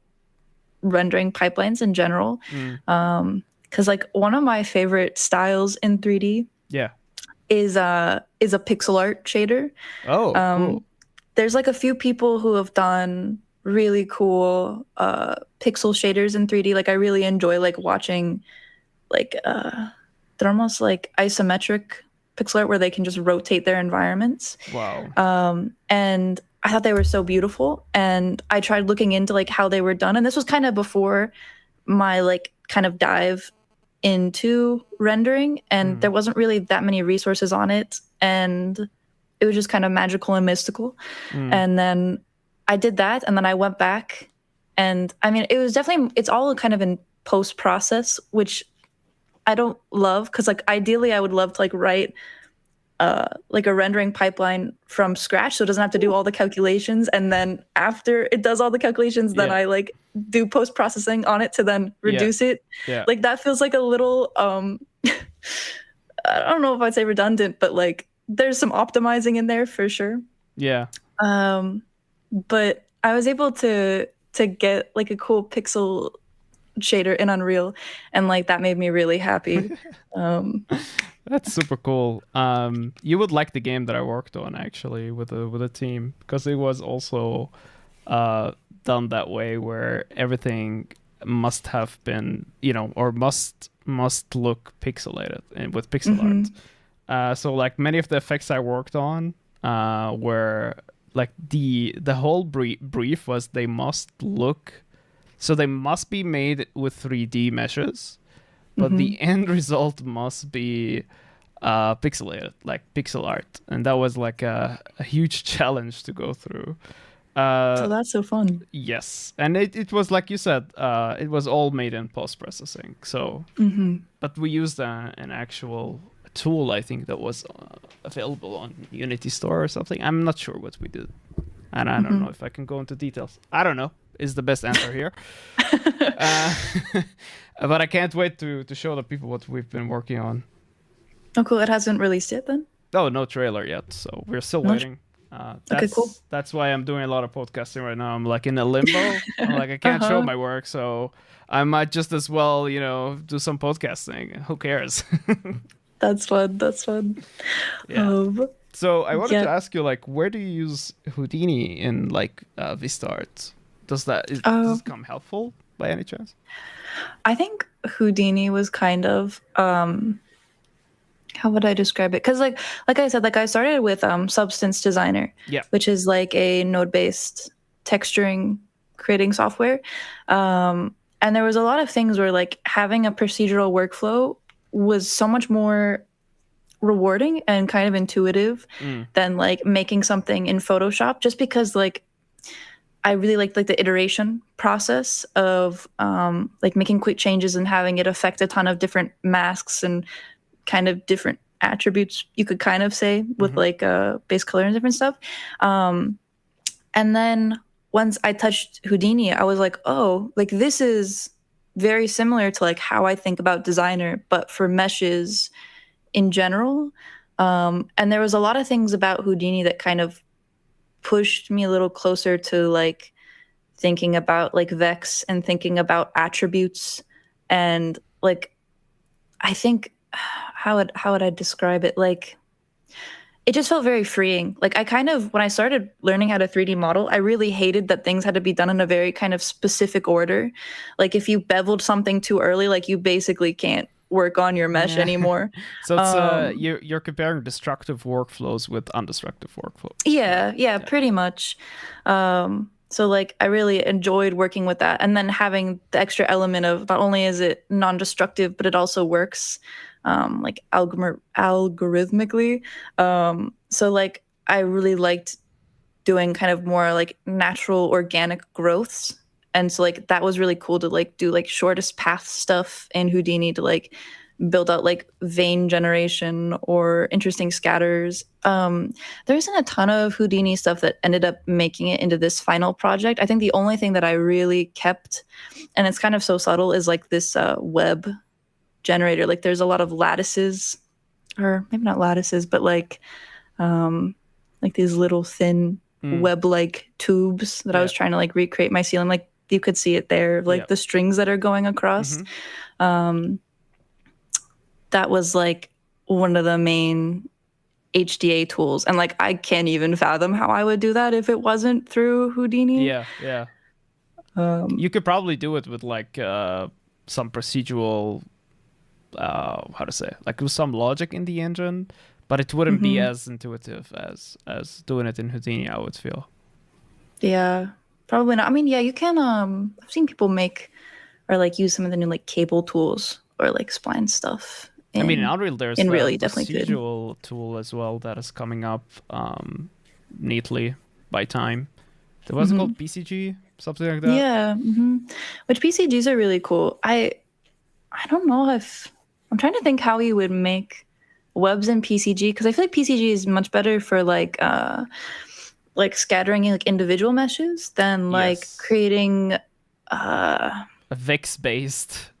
rendering pipelines in general. Mm. Because like one of my favorite styles in 3D Yeah. is a pixel art shader. Oh, cool. There's like a few people who have done really cool pixel shaders in 3D. Like I really enjoy like watching like they're almost like isometric pixel art where they can just rotate their environments. Wow. And I thought they were so beautiful. And I tried looking into like how they were done. And this was kind of before my like kind of dive into rendering. And there wasn't really that many resources on it. And it was just kind of magical and mystical. And then I did that. And then I went back. And I mean, it was definitely, it's all kind of in post process, which I don't love because like ideally I would love to like write like a rendering pipeline from scratch so it doesn't have to do all the calculations, and then after it does all the calculations then I like do post processing on it to then reduce it. Like that feels like a little I don't know if I'd say redundant, but like there's some optimizing in there for sure. But I was able to get like a cool pixel shader in Unreal, and like that made me really happy. That's super cool. You would like the game that I worked on actually with a team, because it was also done that way where everything must have been, or must look pixelated and with pixel art. So like many of the effects I worked on were like the whole brief was they must look. So they must be made with 3D meshes, but the end result must be pixelated, like pixel art. And that was like a huge challenge to go through. So that's so fun. Yes. And it was like you said, it was all made in post-processing. So, but we used an actual tool, I think, that was available on Unity Store or something. I'm not sure what we did. And I don't know if I can go into details. I don't know. Is the best answer here. But I can't wait to show the people what we've been working on. Oh, cool. It hasn't released yet then? Oh, no trailer yet. So we're still waiting. Okay, cool. That's why I'm doing a lot of podcasting right now. I'm like in a limbo. I'm like, I can't show my work. So I might just as well, do some podcasting. Who cares? That's fun. That's fun. Yeah. So I wanted to ask you, like, where do you use Houdini in like Vistart? Does this come helpful by any chance? I think Houdini was kind of how would I describe it? Because like I said, like I started with Substance Designer, which is like a node-based texturing creating software. And there was a lot of things where like having a procedural workflow was so much more rewarding and kind of intuitive than like making something in Photoshop, just because like I really liked like the iteration process of like making quick changes and having it affect a ton of different masks and kind of different attributes, you could kind of say, with like base color and different stuff. And then once I touched Houdini, I was like, oh, like this is very similar to like how I think about Designer, but for meshes in general. And there was a lot of things about Houdini that kind of pushed me a little closer to like thinking about like Vex and thinking about attributes. And like I think how would I describe it? Like it just felt very freeing. Like I kind of, when I started learning how to 3D model, I really hated that things had to be done in a very kind of specific order. Like if you beveled something too early, like you basically can't work on your mesh anymore. So it's you're comparing destructive workflows with undestructive workflows. Yeah, pretty much. So like I really enjoyed working with that, and then having the extra element of not only is it non-destructive, but it also works like algorithmically. So like I really liked doing kind of more like natural organic growths. And so like that was really cool to like do like shortest path stuff in Houdini to like build out like vein generation or interesting scatters. There isn't a ton of Houdini stuff that ended up making it into this final project. I think the only thing that I really kept, and it's kind of so subtle, is like this web generator. Like there's a lot of lattices, or maybe not lattices, but like these little thin web-like tubes that I was trying to like recreate my ceiling. Like you could see it there, like Yep. the strings that are going across. That was like one of the main HDA tools. And like I can't even fathom how I would do that if it wasn't through Houdini. Yeah. You could probably do it with like some procedural, how to say, like with some logic in the engine, but it wouldn't be as intuitive as doing it in Houdini, I would feel. Yeah, probably not. I mean, yeah, you can. I've seen people make or like use some of the new like cable tools or like spline stuff. I mean, in Unreal, there's in a Real, you definitely could. procedural tool as well that is coming up neatly by time. What's it called? PCG? Something like that? Yeah. Which PCGs are really cool. I don't know if... I'm trying to think how you would make webs in PCG, because I feel like PCG is much better for like scattering like individual meshes than like creating a VIX-based,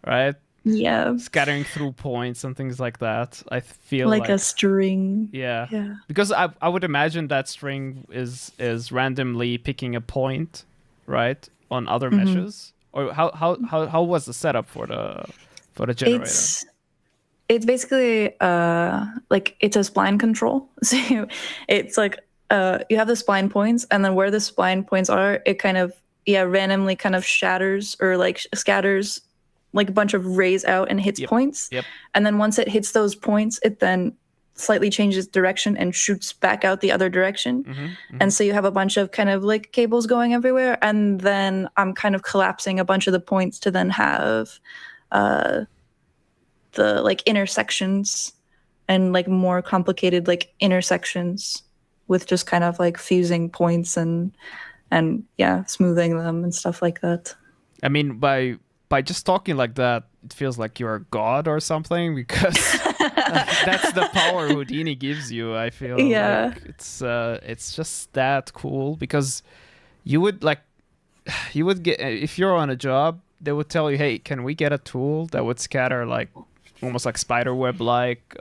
right? Yeah. Scattering through points and things like that. I feel like a string. Yeah. Because I would imagine that string is randomly picking a point, right, on other meshes. Or how was the setup for the generator? It's basically like it's a spline control. So it's like you have the spline points, and then where the spline points are, it kind of randomly kind of shatters or like scatters like a bunch of rays out and hits points. And then once it hits those points, it then slightly changes direction and shoots back out the other direction. And so you have a bunch of kind of like cables going everywhere. And then I'm kind of collapsing a bunch of the points to then have the like intersections and like more complicated like intersections with just kind of like fusing points and smoothing them and stuff like that. I mean, by just talking like that, it feels like you're a god or something, because that's the power Houdini gives you, I feel. Yeah. Like it's just that cool, because you would get, if you're on a job, they would tell you, hey, can we get a tool that would scatter like almost like spiderweb like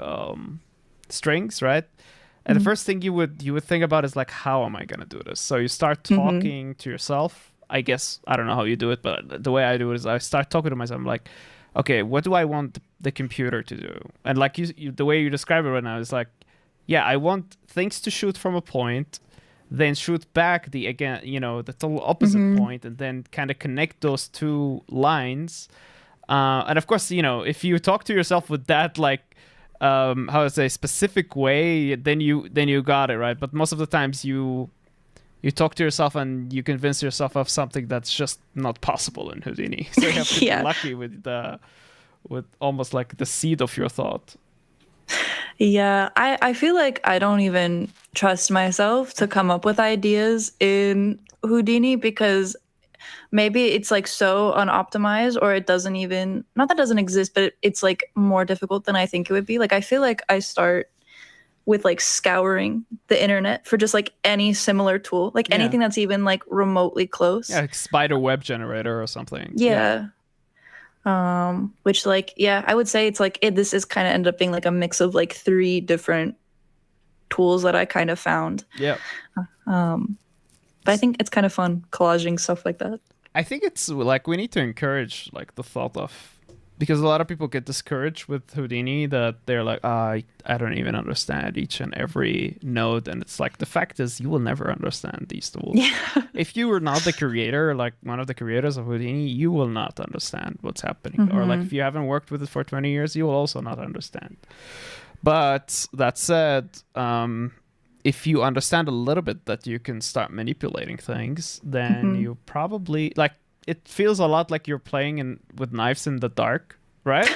strings, right? And the first thing you would think about is like, how am I gonna do this? So you start talking to yourself. I guess, I don't know how you do it, but the way I do it is I start talking to myself. I'm like, okay, what do I want the computer to do? And like you the way you describe it right now is like, yeah, I want things to shoot from a point, then shoot back the total opposite point, and then kind of connect those two lines. And of course, if you talk to yourself with that, like, how to say, specific way, then you got it, right? But most of the times you talk to yourself and you convince yourself of something that's just not possible in Houdini. So you have to be lucky with almost like the seed of your thought. Yeah, I feel like I don't even trust myself to come up with ideas in Houdini, because maybe it's like so unoptimized, or it doesn't even, not that it doesn't exist, but it's like more difficult than I think it would be. Like I feel like I start with like scouring the internet for just like any similar tool, like anything that's even like remotely close. Yeah, like spider web generator or something. Which like, I would say it's like this is kind of ended up being like a mix of like 3 different tools that I kind of found. But I think it's kind of fun collaging stuff like that. I think it's like we need to encourage like the thought of, because a lot of people get discouraged with Houdini, that they're like, I don't even understand each and every node. And it's like, the fact is, you will never understand these tools. If you were not the creator, like one of the creators of Houdini, you will not understand what's happening. Or like if you haven't worked with it for 20 years, you will also not understand. But that said, if you understand a little bit that you can start manipulating things, then you probably, like, it feels a lot like you're playing with knives in the dark, right?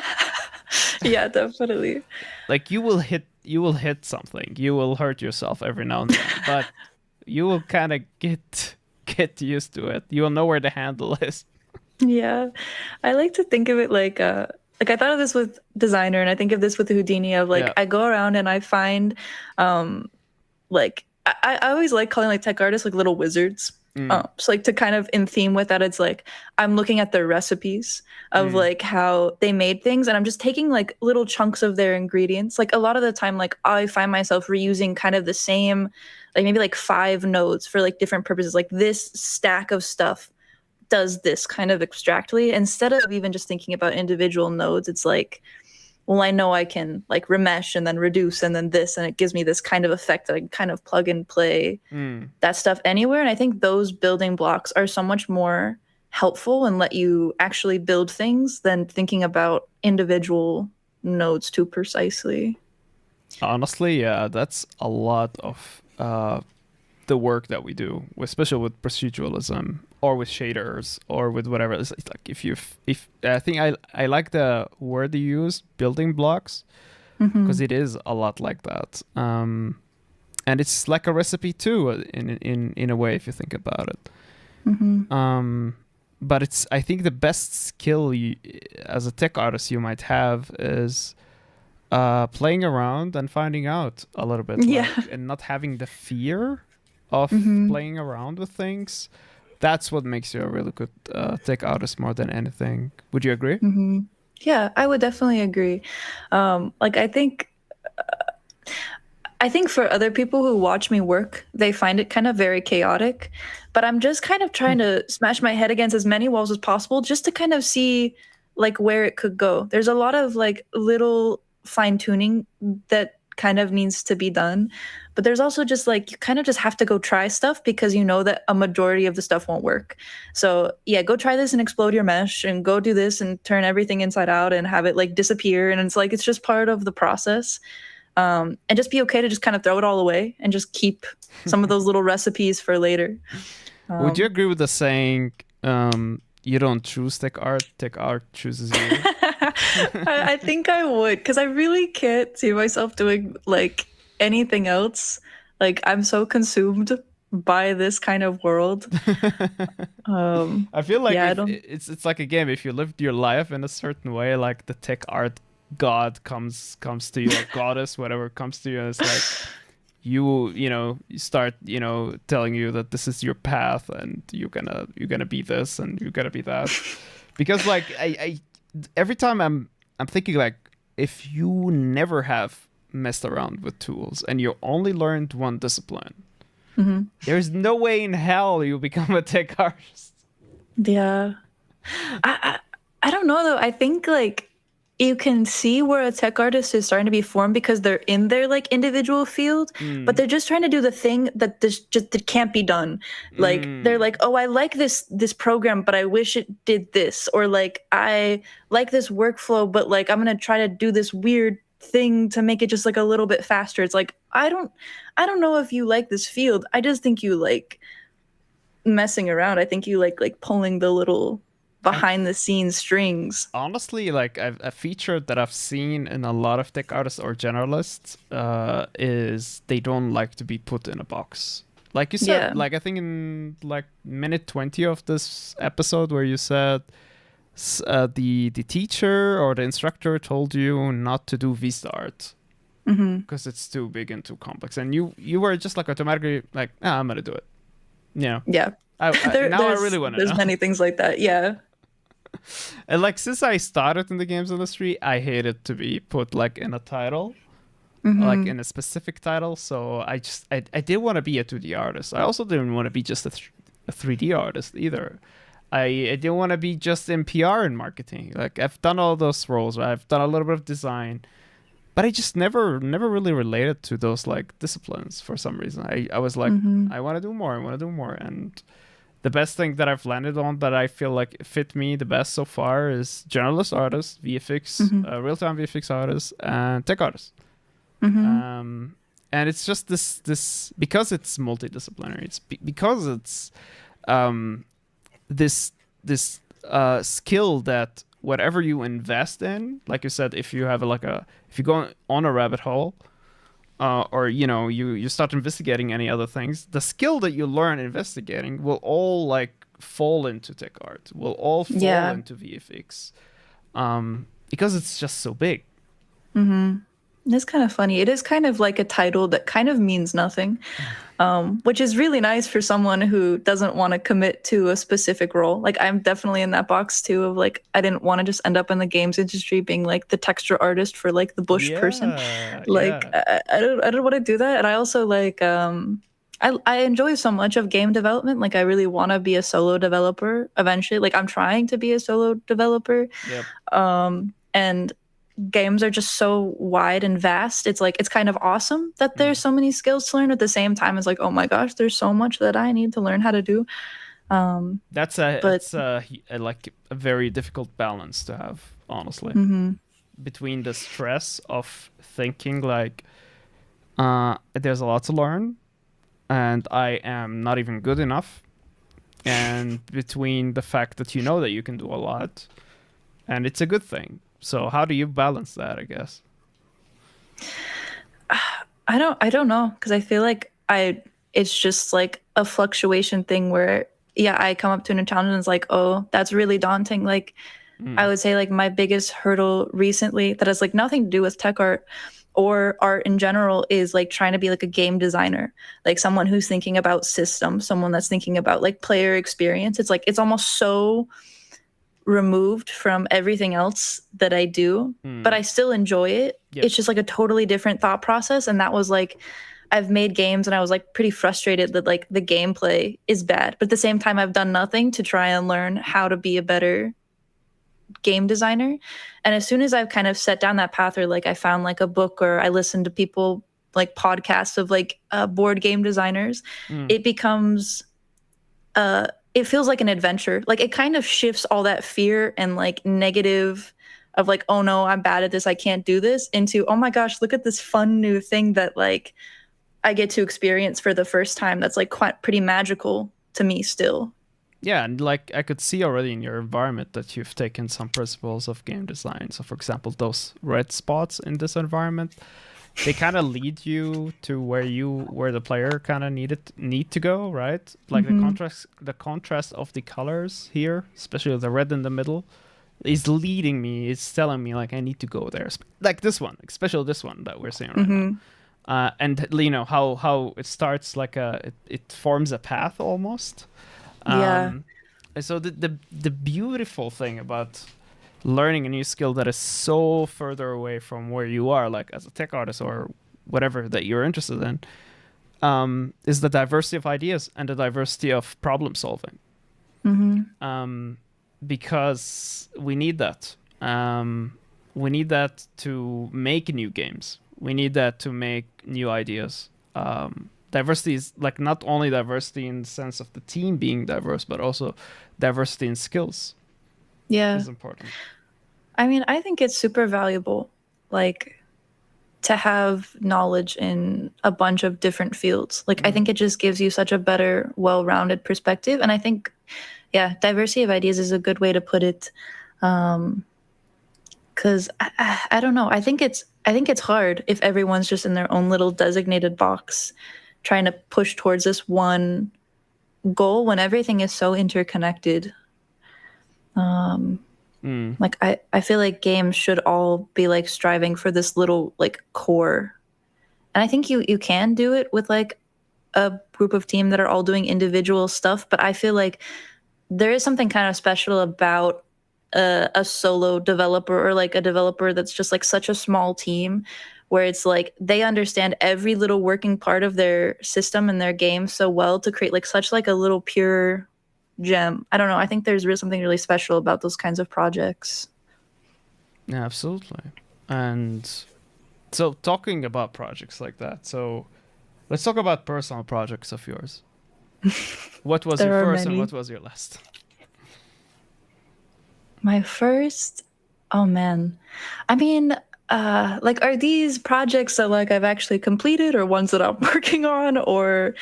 Yeah, definitely. Like you will hit something. You will hurt yourself every now and then, but you will kind of get used to it. You will know where the handle is. Yeah, I like to think of it like I thought of this with Designer, and I think of this with Houdini. Of like, I go around and I find like I always like calling like tech artists like little wizards. So like to kind of in theme with that, it's like I'm looking at their recipes of like how they made things, and I'm just taking like little chunks of their ingredients. Like a lot of the time, like I find myself reusing kind of the same, like maybe like 5 nodes for like different purposes. Like this stack of stuff does this kind of abstractly. Instead of even just thinking about individual nodes, it's like, well, I know I can like remesh and then reduce and then this, and it gives me this kind of effect that I can kind of plug and play that stuff anywhere. And I think those building blocks are so much more helpful and let you actually build things than thinking about individual nodes too precisely. Honestly, yeah, that's a lot of the work that we do, especially with proceduralism or with shaders or with whatever. It's like if I think I like the word you use, building blocks, because it is a lot like that. And it's like a recipe too, in a way, if you think about it. But it's, I think the best skill as a tech artist you might have is playing around and finding out a little bit, and not having the fear of playing around with things. That's what makes you a really good tech artist more than anything. Would you agree? Yeah, I would definitely agree. Like I think for other people who watch me work, they find it kind of very chaotic, but I'm just kind of trying to smash my head against as many walls as possible just to kind of see like where it could go. There's a lot of like little fine tuning that kind of needs to be done, but there's also just like, you kind of just have to go try stuff because you know that a majority of the stuff won't work. So yeah, go try this and explode your mesh, and go do this and turn everything inside out and have it like disappear. And it's like, it's just part of the process. And just be okay to just kind of throw it all away and just keep some of those little recipes for later. Would you agree with the saying, you don't choose tech art chooses you? I think I would, because I really can't see myself doing like anything else. Like I'm so consumed by this kind of world. I feel like it's like a game. If you lived your life in a certain way, like the tech art god comes to you, or goddess, whatever comes to you, and it's like you start telling you that this is your path and you're gonna be this and you're gonna be that. Because like I every time I'm thinking, like, if you never have messed around with tools and you only learned one discipline, there's no way in hell you become a tech artist. Yeah, I don't know though. I think like you can see where a tech artist is starting to be formed because they're in their like individual field, but they're just trying to do the thing that that can't be done. Like they're like, oh, I like this program, but I wish it did this, or like I like this workflow, but like I'm gonna try to do this weird thing to make it just like a little bit faster. It's like I don't know if you like this field. I just think you like messing around. I think you like pulling the little behind the scenes strings. Honestly, like a feature that I've seen in a lot of tech artists or generalists is they don't like to be put in a box. Like you said, like I think in like minute 20 of this episode where you said the teacher or the instructor told you not to do Vista art because it's too big and too complex, and you were just like automatically like, I'm gonna do it. Yeah. I really want to know. There's many things like that. Yeah. And like since I started in the games industry, I hated to be put like in a title, like in a specific title. So I didn't want to be a 2D artist. I also didn't want to be just a 3D artist either. I didn't want to be just in PR and marketing. Like I've done all those roles. I've done a little bit of design, but I just never really related to those like disciplines for some reason. I was like, I want to do more. And the best thing that I've landed on that I feel like fit me the best so far is generalist artists, VFX, real-time VFX artists, and tech artists. And it's just this because it's multidisciplinary. It's because it's this skill that whatever you invest in, like you said, if you have if you go on a rabbit hole, or you start investigating any other things, the skill that you learn investigating will all like fall into tech art, will all fall into VFX, because it's just so big. It's kind of funny. It is kind of like a title that kind of means nothing, which is really nice for someone who doesn't want to commit to a specific role. Like I'm definitely in that box too of like, I didn't want to just end up in the games industry being like the texture artist for like the bush person. Like I don't want to do that. And I also like, I I enjoy so much of game development. Like I really want to be a solo developer eventually. Like I'm trying to be a solo developer. Yep. And games are just so wide and vast. It's like it's kind of awesome that there's so many skills to learn. At the same time, it's like, oh my gosh, there's so much that I need to learn how to do. That's But like a very difficult balance to have, honestly, between the stress of thinking like there's a lot to learn and I am not even good enough, and between the fact that you know that you can do a lot and it's a good thing. So how do you balance that, I guess? I don't know, because I feel like it's just like a fluctuation thing where yeah, I come up to a challenge and it's like, oh, that's really daunting. Like I would say like my biggest hurdle recently that has like nothing to do with tech art or art in general is like trying to be like a game designer, like someone who's thinking about systems, someone that's thinking about like player experience. It's like it's almost so removed from everything else that I do, but I still enjoy it. Yep. It's just like a totally different thought process. And that was like, I've made games and I was like pretty frustrated that like the gameplay is bad, but at the same time, I've done nothing to try and learn how to be a better game designer. And as soon as I've kind of set down that path, or like I found like a book or I listened to people like podcasts of like board game designers, it becomes it feels like an adventure. Like it kind of shifts all that fear and like negative of like, oh no, I'm bad at this, I can't do this, into, oh my gosh, look at this fun new thing that like I get to experience for the first time. That's like quite pretty magical to me still. Yeah, and like I could see already in your environment that you've taken some principles of game design. So for example, those red spots in this environment, they kind of lead you to where the player kind of need to go, right? Like the contrast of the colors here, especially the red in the middle, is leading me. It's telling me like I need to go there. Like this one, especially this one that we're seeing right now. And you know how it starts like it forms a path almost. So the beautiful thing about learning a new skill that is so further away from where you are, like as a tech artist or whatever that you're interested in, is the diversity of ideas and the diversity of problem solving. Because we need that. We need that to make new games. We need that to make new ideas. Diversity is like not only diversity in the sense of the team being diverse, but also diversity in skills. Yeah, is important. I mean, I think it's super valuable, like to have knowledge in a bunch of different fields. Like I think it just gives you such a better, well-rounded perspective. And I think, yeah, diversity of ideas is a good way to put it. Because I don't know. I think it's hard if everyone's just in their own little designated box, trying to push towards this one goal when everything is so interconnected. Like I feel like games should all be like striving for this little like core, and I think you can do it with like a group of team that are all doing individual stuff. But I feel like there is something kind of special about a solo developer, or like a developer that's just like such a small team, where it's like they understand every little working part of their system and their game so well to create like such like a little pure gem. I don't know. I think there's something really special about those kinds of projects. Yeah, absolutely. And so talking about projects like that, so let's talk about personal projects of yours. What was your first and what was your last? My first, oh man. I mean, like are these projects that like I've actually completed, or ones that I'm working on, or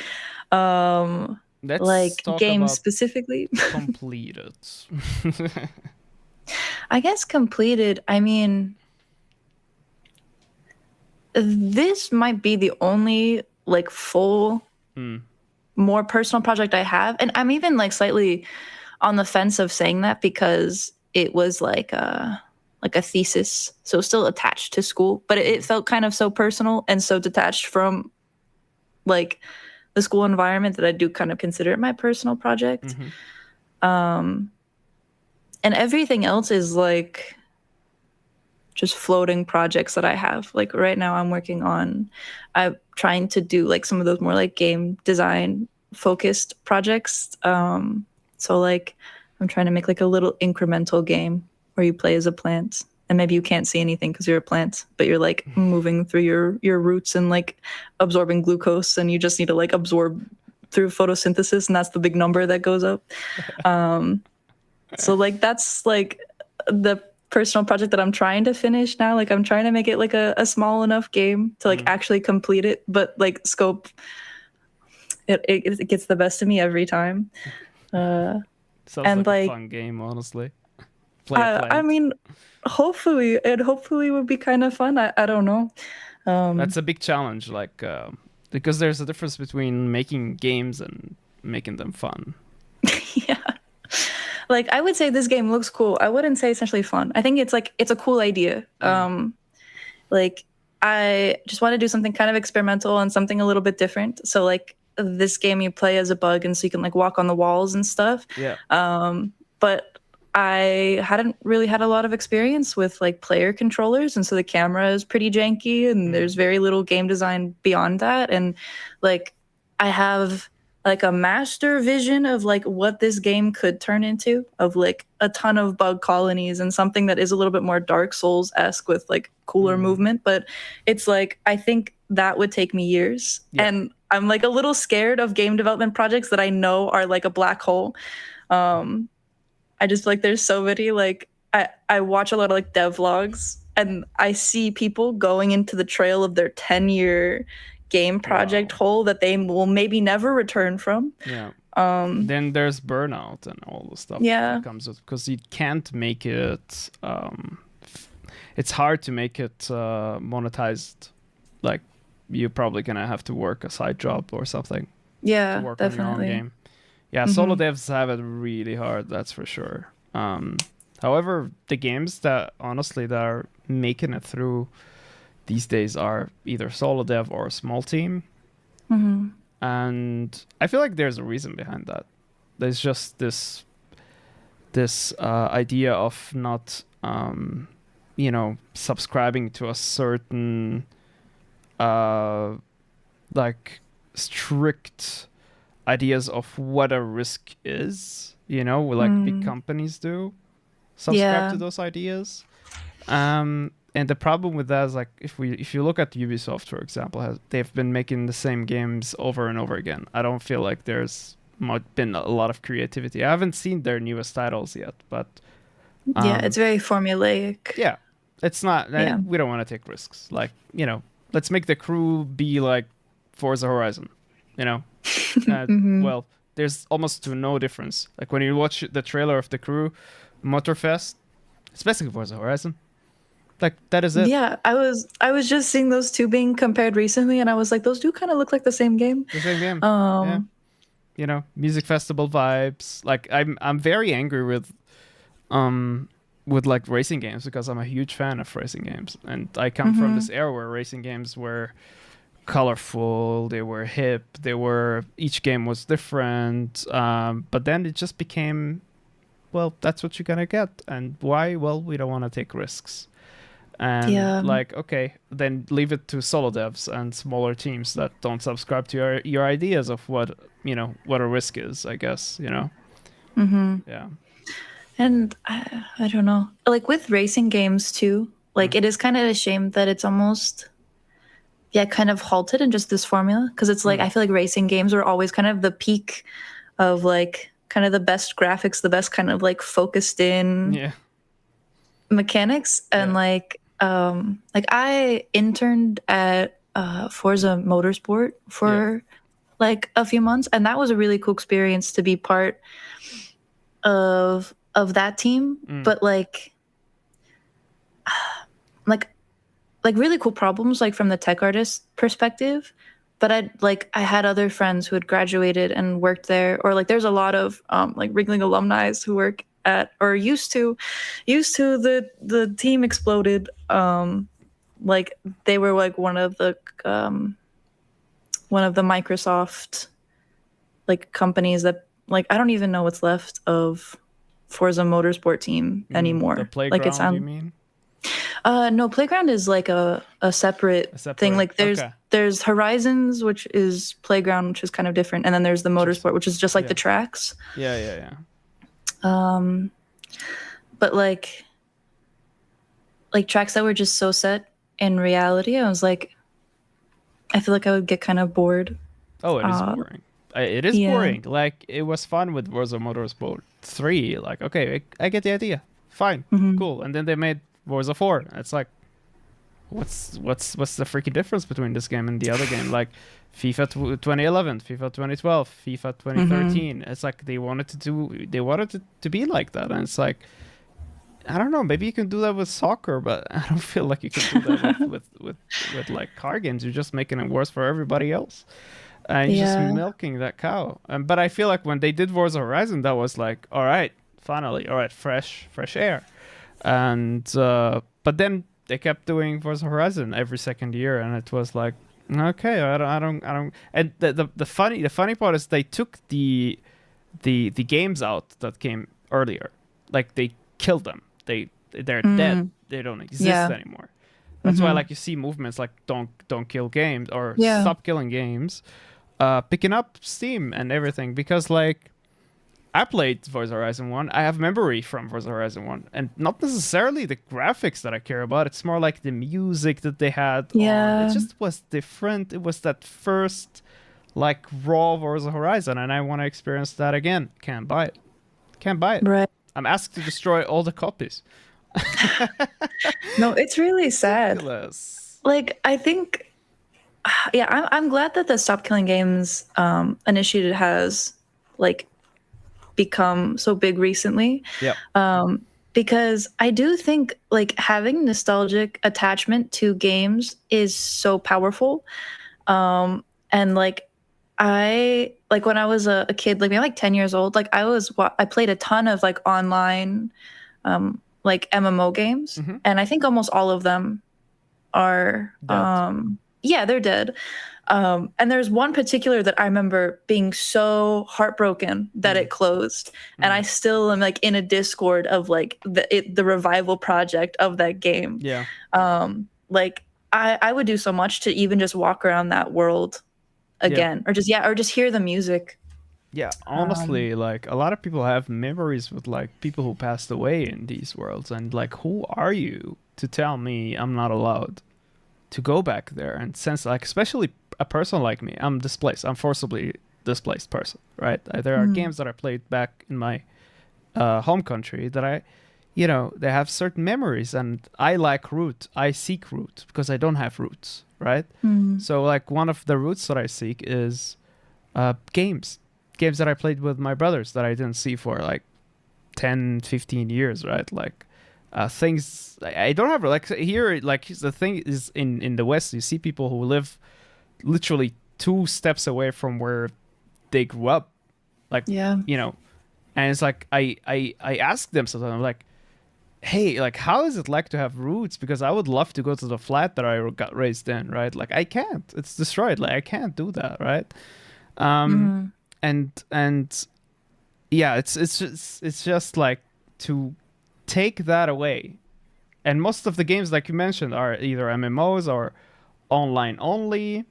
Let's like talk games about specifically? completed. I guess completed. I mean, this might be the only like full, more personal project I have, and I'm even like slightly on the fence of saying that because it was like a thesis, so still attached to school, but it felt kind of so personal and so detached from like the school environment that I do kind of consider it my personal project. And everything else is like just floating projects that I have. Like right now I'm trying to do like some of those more like game design focused projects. So like I'm trying to make like a little incremental game where you play as a plant and maybe you can't see anything because you're a plant, but you're like moving through your roots and like absorbing glucose, and you just need to like absorb through photosynthesis, and that's the big number that goes up. So like that's like the personal project that I'm trying to finish now. Like I'm trying to make it like a small enough game to like actually complete it, but like scope it gets the best of me every time. Sounds And like a like fun game, honestly. Play a I plant. mean, hopefully it would be kind of fun. I don't know. That's a big challenge, like because there's a difference between making games and making them fun. Yeah. Like I would say this game looks cool. I wouldn't say essentially fun. I think it's like it's a cool idea. Like I just want to do something kind of experimental and something a little bit different. So like this game you play as a bug, and so you can like walk on the walls and stuff. Yeah. But I hadn't really had a lot of experience with like player controllers, and so the camera is pretty janky, and there's very little game design beyond that. And like I have like a master vision of like what this game could turn into, of like a ton of bug colonies and something that is a little bit more Dark Souls-esque with like cooler movement. But it's like I think that would take me years. Yeah. And I'm like a little scared of game development projects that I know are like a black hole. I just feel like there's so many, like I watch a lot of like devlogs, and I see people going into the trail of their 10-year game project hole that they will maybe never return from. Yeah. Then there's burnout and all the stuff that comes with, because you can't make it. It's hard to make it monetized. Like you're probably gonna have to work a side job or something. Yeah, to work definitely. on your own game. Yeah, solo devs have it really hard. That's for sure. However, the games that honestly that are making it through these days are either solo dev or a small team. And I feel like there's a reason behind that. There's just this idea of not subscribing to a certain like strict ideas of what a risk is, like big companies do subscribe to those ideas. And the problem with that is, like, if you look at Ubisoft, for example, they've been making the same games over and over again. I don't feel like there's been a lot of creativity. I haven't seen their newest titles yet, but it's very formulaic. Yeah, it's not. We don't want to take risks. Like, let's make the crew be like Forza Horizon. Well, there's almost no difference. Like when you watch the trailer of the crew Motorfest, it's basically Forza Horizon. Like that is it. Yeah, I was just seeing those two being compared recently, and I was like, those do kind of look like the same game. The same game. Yeah. Music festival vibes. Like I'm very angry with like racing games, because I'm a huge fan of racing games, and I come from this era where racing games were colorful, they were hip, each game was different, but then it just became, well, that's what you're gonna get. And why? Well, we don't want to take risks. And like, okay, then leave it to solo devs and smaller teams that don't subscribe to your ideas of what a risk is, I guess. Yeah. And I don't know, like with racing games too, like it is kind of a shame that it's almost kind of halted in just this formula, because it's like I feel like racing games are always kind of the peak of like kind of the best graphics, the best kind of like focused in mechanics. And like I interned at Forza Motorsport for like a few months, and that was a really cool experience to be part of that team. But like really cool problems, like from the tech artist perspective. But I had other friends who had graduated and worked there, or like there's a lot of like Ringling alumni who work at, or used to the team exploded. Like they were like one of the Microsoft like companies that, like, I don't even know what's left of Forza Motorsport team anymore. The playground, like it's you mean? No, Playground is like a separate A thing. separate. Like Okay. there's Horizons, which is Playground, which is kind of different, and then there's the Just Motorsport, which is just like the yeah. tracks. Yeah. Yeah. Yeah. Um, but like tracks that were just so set in reality, I was like, I feel like I would get kind of bored. Oh, it is Uh, boring. It is yeah. boring. Like it was fun with Forza Motorsport 3. Like okay, I get the idea. Fine, Hmm. cool. And then they made Forza 4. It's like, what's the freaking difference between this game and the other game? Like FIFA 2011, FIFA 2012, FIFA Hmm. 2013. It's like they wanted it to be like that, and it's like I don't know. Maybe you can do that with soccer, but I don't feel like you can do that with like car games. You're just making it worse for everybody else, and you're just Yeah. milking that cow. But I feel like when they did Forza Horizon, that was like, all right, finally, all right, fresh air. And but then they kept doing Forza Horizon every second year, and it was like, okay, I don't. And the funny part is they took the games out that came earlier, like they killed them. They're dead. Mm. They don't exist Yeah. anymore. That's why Hmm. like you see movements like don't kill games or Yeah. stop killing games, picking up steam and everything because like I played Forza Horizon 1. I have memory from Forza Horizon 1. And not necessarily the graphics that I care about. It's more like the music that they had on. It Yeah. just was different. It was that first, like, raw Forza Horizon. And I want to experience that again. Can't buy it. Can't buy it. Right. I'm asked to destroy all the copies. No, it's really sad. Ridiculous. Like I think, yeah, I'm glad that the Stop Killing Games initiative has like become so big recently. Yep. Because I do think like having nostalgic attachment to games is so powerful. And like I like when I was a kid, like maybe like 10 years old, like I played a ton of like online like MMO games, Mm-hmm. and I think almost all of them are Dead. yeah, they're dead. And there's one particular that I remember being so heartbroken that Mm. it closed, and I Mm. still am like in a Discord of like the revival project of that game. Yeah. Like I would do so much to even just walk around that world Yeah. again, or just hear the music. Yeah, Um, honestly, like a lot of people have memories with like people who passed away in these worlds, and like, who are you to tell me I'm not allowed to go back there? And since like, especially a person like me, I'm displaced. I'm forcibly displaced person, right? There are mm, games that I played back in my home country that they have certain memories, and I like root. I seek root because I don't have roots, right? mm, So like one of the roots that I seek is games that I played with my brothers that I didn't see for like 10, 15 years, right? Like things I don't have like here. Like the thing is in the West, you see people who live literally two steps away from where they grew up, like yeah, you know, and it's like I ask them sometimes, I'm like, hey, like how is it like to have roots? Because I would love to go to the flat that I got raised in, right? Like I can't. It's destroyed. Like I can't do that, right? Um, mm, and yeah, it's just like to take that away. And most of the games, like you mentioned, are either MMOs or online only.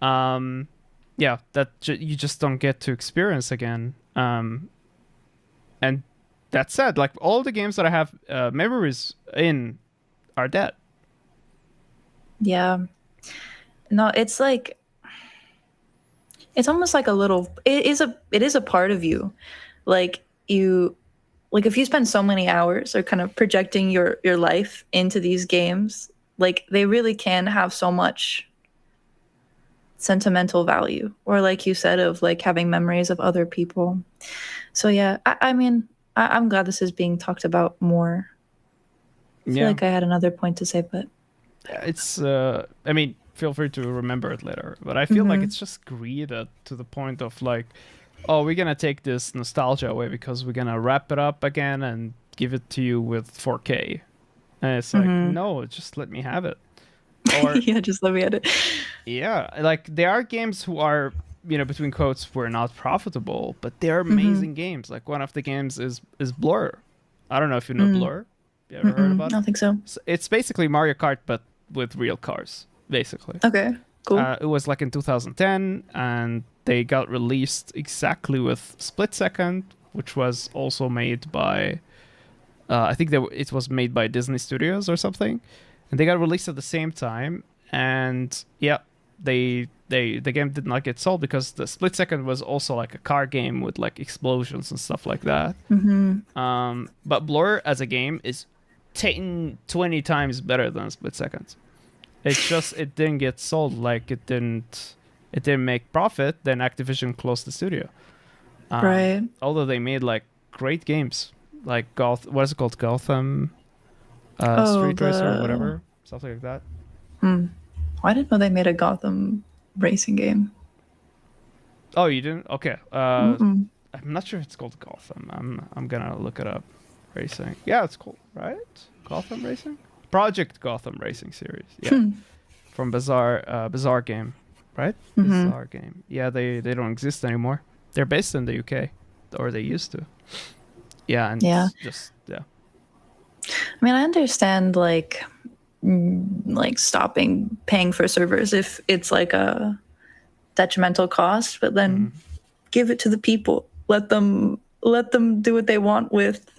Um, yeah, you just don't get to experience again. And that said, like all the games that I have memories in are dead. yeah. No, it's like it's almost like a little. It is a part of you, like you like if you spend so many hours or kind of projecting your life into these games, like they really can have so much sentimental value, or like you said, of like having memories of other people. So yeah, I mean, I'm glad this is being talked about more. I feel Yeah, like I had another point to say, but it's. I mean, feel free to remember it later. But I feel like hmm. it's just greed to the point of like, oh, we're gonna take this nostalgia away because we're gonna wrap it up again and give it to you with 4K. And it's like, Hmm. no, just let me have it. Or Yeah, just let me at it. yeah, like there are games who are, between quotes, were not profitable, but they're Hmm. amazing games. Like one of the games is Blur. I don't know if you know Mm. Blur. You ever heard about I it? don't think so. It's basically Mario Kart, but with real cars, basically. Okay, cool. It was like in 2010, and they got released exactly with Split Second, which was also made by, I think it was made by Disney Studios or something, and they got released at the same time. And yeah, the game did not get sold because the Split Second was also like a car game with like explosions and stuff like that. But Blur as a game is 20 times better than Split Second. It's just it didn't get sold, like it didn't make profit. Then Activision closed the studio. Right. Although they made like great games, like what is it called, Gotham Street Racer or whatever, something like that. I didn't know they made a Gotham racing game. Oh, you didn't? Okay. I'm not sure if it's called Gotham. I'm gonna look it up. Racing. Yeah, it's cool, right? Gotham Racing. Project Gotham Racing series. Yeah. From Bizarre Game, right? Bizarre Game. Yeah, they don't exist anymore. They're based in the UK, or they used to. Yeah, and just yeah. I mean, I understand like stopping paying for servers if it's like a detrimental cost, but then give it to the people. Let them do what they want with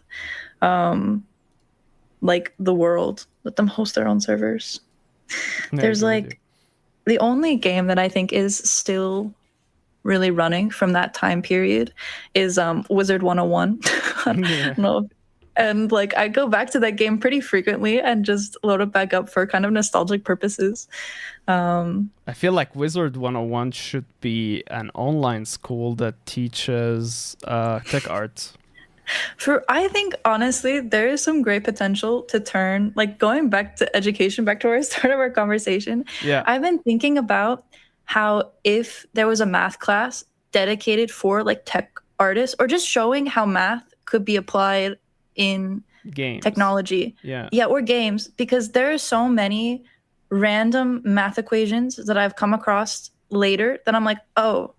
like the world. Let them host their own servers. Yeah, There's like the only game that I think is still really running from that time period is Wizard 101. I don't know. And like I go back to that game pretty frequently and just load it back up for kind of nostalgic purposes. I feel like Wizard 101 should be an online school that teaches tech art. I think honestly there is some great potential to turn, like going back to education, back to where I started our conversation. Yeah. I've been thinking about how if there was a math class dedicated for like tech artists, or just showing how math could be applied in games, technology, or games, because there are so many random math equations that I've come across later that I'm like, oh,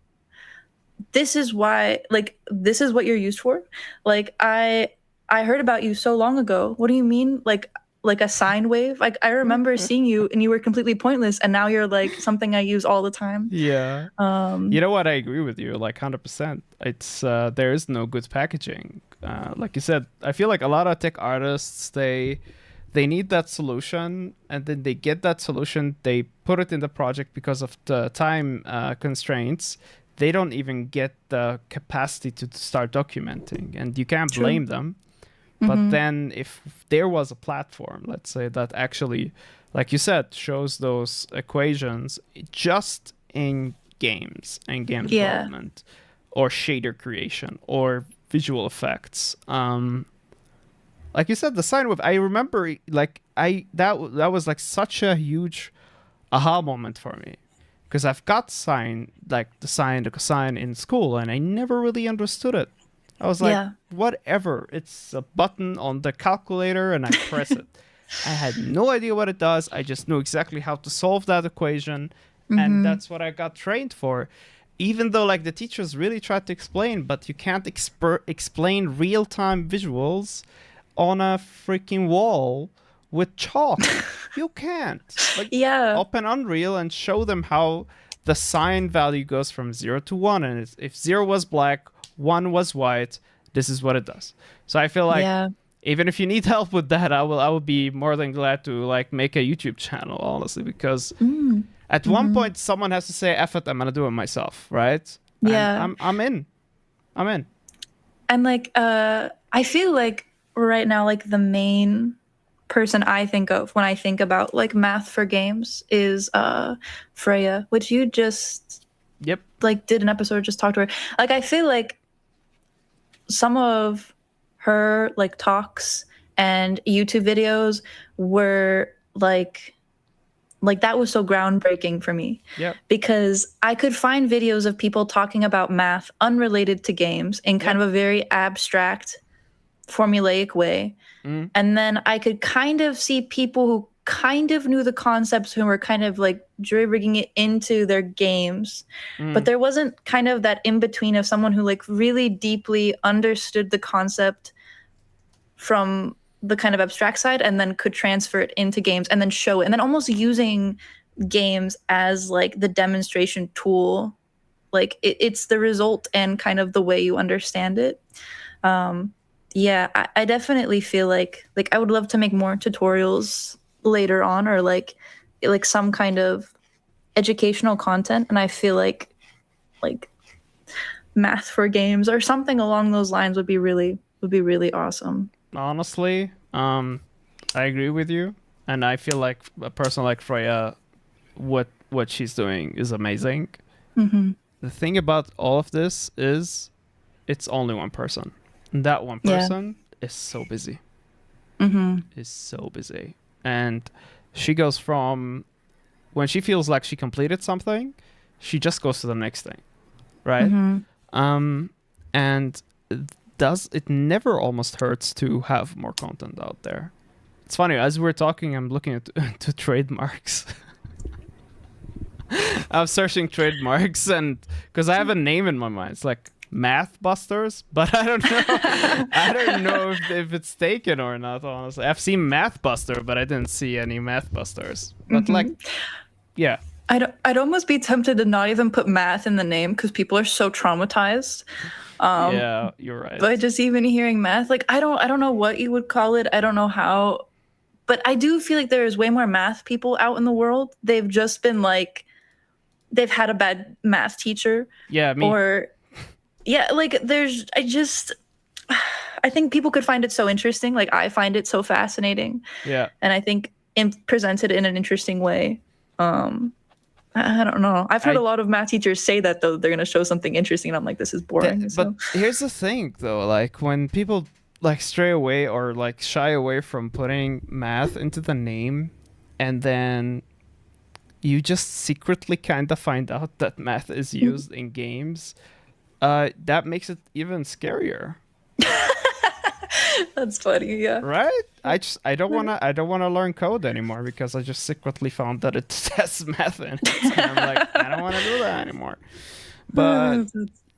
this is why, like, this is what you're used for. Like I heard about you so long ago. What do you mean, like a sine wave? Like I remember seeing you and you were completely pointless, and now you're like something I use all the time. Yeah. You know what, I agree with you like 100%. It's there is no good packaging. Like you said, I feel like a lot of tech artists, they need that solution, and then they get that solution, they put it in the project because of the time constraints. They don't even get the capacity to start documenting, and you can't blame them. But then if there was a platform, let's say, that actually, like you said, shows those equations just in games and game development, or shader creation, or visual effects. Like you said, the sine wave, I remember like that was like such a huge aha moment for me. Because I've got sine, like the sine, the cosine in school, and I never really understood it. I was like, whatever. It's a button on the calculator, and I press it. I had no idea what it does. I just knew exactly how to solve that equation, and that's what I got trained for. Even though like the teachers really tried to explain, but you can't explain real-time visuals on a freaking wall with chalk. You can't. Like, open Unreal and show them how the sine value goes from 0 to 1, and if 0 was black, 1 was white, this is what it does. So I feel like even if you need help with that, I will be more than glad to like make a YouTube channel, honestly, because at one point someone has to say, F it, I'm gonna do it myself, right? And I'm in. And like I feel like right now, like the main person I think of when I think about like math for games is Freya, which you just like did an episode, just talked to her. Like I feel like some of her like talks and YouTube videos were like that was so groundbreaking for me. Because I could find videos of people talking about math unrelated to games in kind of a very abstract, formulaic way. And then I could kind of see people who kind of knew the concepts, who were kind of like jury-rigging it into their games. But there wasn't kind of that in-between of someone who like really deeply understood the concept from the kind of abstract side and then could transfer it into games and then show it, and then almost using games as like the demonstration tool. Like it's the result and kind of the way you understand it. Yeah, I definitely feel like I would love to make more tutorials later on, or like some kind of educational content. And I feel like math for games or something along those lines would be really awesome. Honestly, I agree with you, and I feel like a person like Freya, what she's doing is amazing. Mm-hmm. The thing about all of this is it's only one person. And that one Yeah. person is so busy. Mm-hmm. Is so busy. And she goes from when she feels like she completed something, she just goes to the next thing. Right? Mm-hmm. And it never almost hurts to have more content out there. It's funny, as we're talking, I'm looking at to trademarks. I'm searching trademarks, and because I have a name in my mind, it's like Math Busters, but I don't know. I don't know if it's taken or not. Honestly, I've seen Math Buster, but I didn't see any Math Busters. But like, yeah, I'd almost be tempted to not even put math in the name because people are so traumatized. Yeah, you're right. But just even hearing math, like I don't know what you would call it. I don't know how, but I do feel like there is way more math people out in the world. They've just been like, they've had a bad math teacher. Yeah, me. Or yeah, like I think people could find it so interesting. Like I find it so fascinating. Yeah. And I think presented in an interesting way. I don't know. I've heard a lot of math teachers say that, though, they're going to show something interesting. And I'm like, this is boring. But here's the thing, though. Like, when people, like, stray away or, like, shy away from putting math into the name, and then you just secretly kind of find out that math is used in games, that makes it even scarier. That's funny, yeah. Right? I don't wanna learn code anymore because I just secretly found that it has math in it. And I'm like, I don't wanna do that anymore. But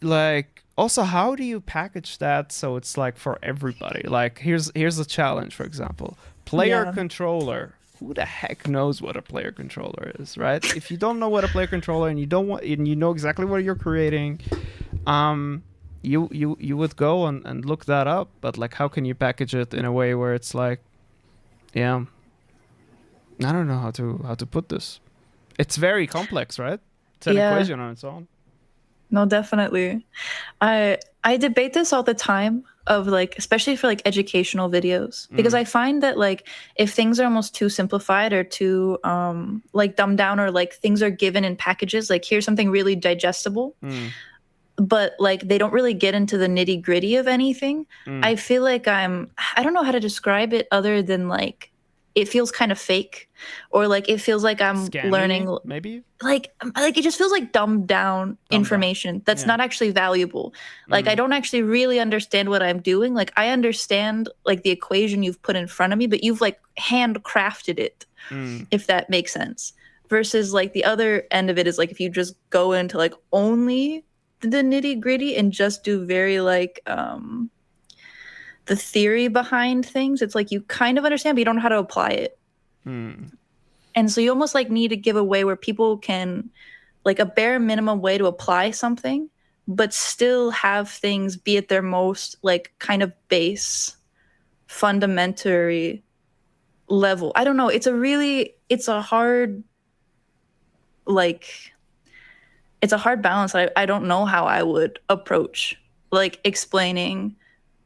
like, also, how do you package that so it's like for everybody? Like, here's a challenge, for example. Player controller. Who the heck knows what a player controller is, right? If you don't know what a player controller and you know exactly what you're creating, you would go and look that up, but like, how can you package it in a way where it's like, yeah, I don't know how to put this. It's very complex, right? It's an equation on its own. No, definitely. I debate this all the time, of like, especially for like educational videos, because I find that like if things are almost too simplified or too like dumbed down, or like things are given in packages, like here's something really digestible, but like they don't really get into the nitty gritty of anything. I feel like I don't know how to describe it other than like it feels kind of fake, or like it feels like I'm learning, maybe like it just feels like dumbed down information that's not actually valuable. Like I don't actually really understand what I'm doing. Like I understand like the equation you've put in front of me, but you've like handcrafted it, if that makes sense. Versus like the other end of it is like if you just go into like only the nitty gritty and just do very like the theory behind things, it's like you kind of understand, but you don't know how to apply it. And so you almost like need to give a way where people can, like a bare minimum way to apply something, but still have things be at their most like kind of base, fundamentary level. I don't know. It's a hard balance. I don't know how I would approach like explaining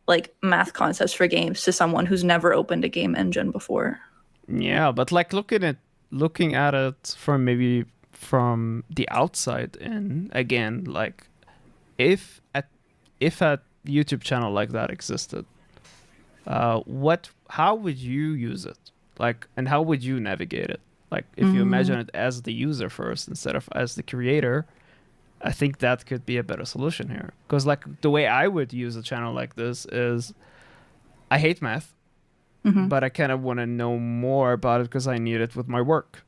like math concepts for games to someone who's never opened a game engine before. Yeah, but like looking at it from the outside in, again, like if a YouTube channel like that existed, how would you use it? Like, and how would you navigate it? Like, if you imagine it as the user first instead of as the creator, I think that could be a better solution here. Because like the way I would use a channel like this is, I hate math, but I kind of want to know more about it because I need it with my work,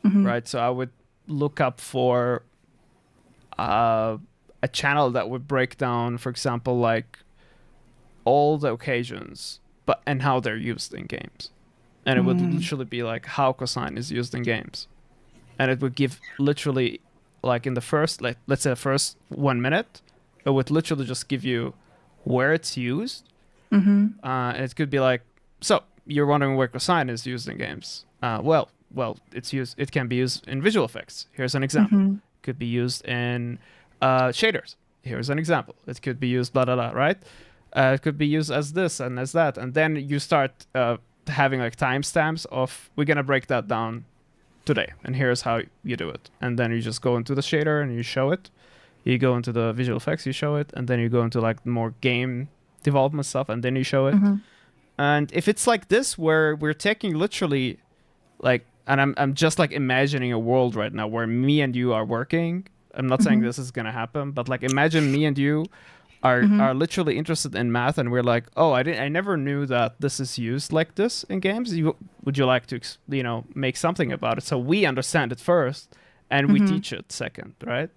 right? So I would look up for a channel that would break down, for example, like all the occasions and how they're used in games. And it would literally be like how cosine is used in games. And it would give literally, like in the first, like let's say the first 1 minute, it would literally just give you where it's used. And it could be like, so you're wondering where cosine is used in games. Well, it can be used in visual effects. Here's an example. It could be used in shaders. Here's an example. It could be used blah, blah, blah, right? It could be used as this and as that. And then you start having like timestamps of, we're going to break that down today. And here's how you do it. And then you just go into the shader and you show it. You go into the visual effects, you show it. And then you go into like more game development stuff, and then you show it. And if it's like this, where we're taking literally like, and I'm just like imagining a world right now where me and you are working. I'm not saying this is going to happen, but like imagine me and you are literally interested in math, and we're like, oh, I never knew that this is used like this in games. Would you like to, make something about it? So we understand it first, and we teach it second, right?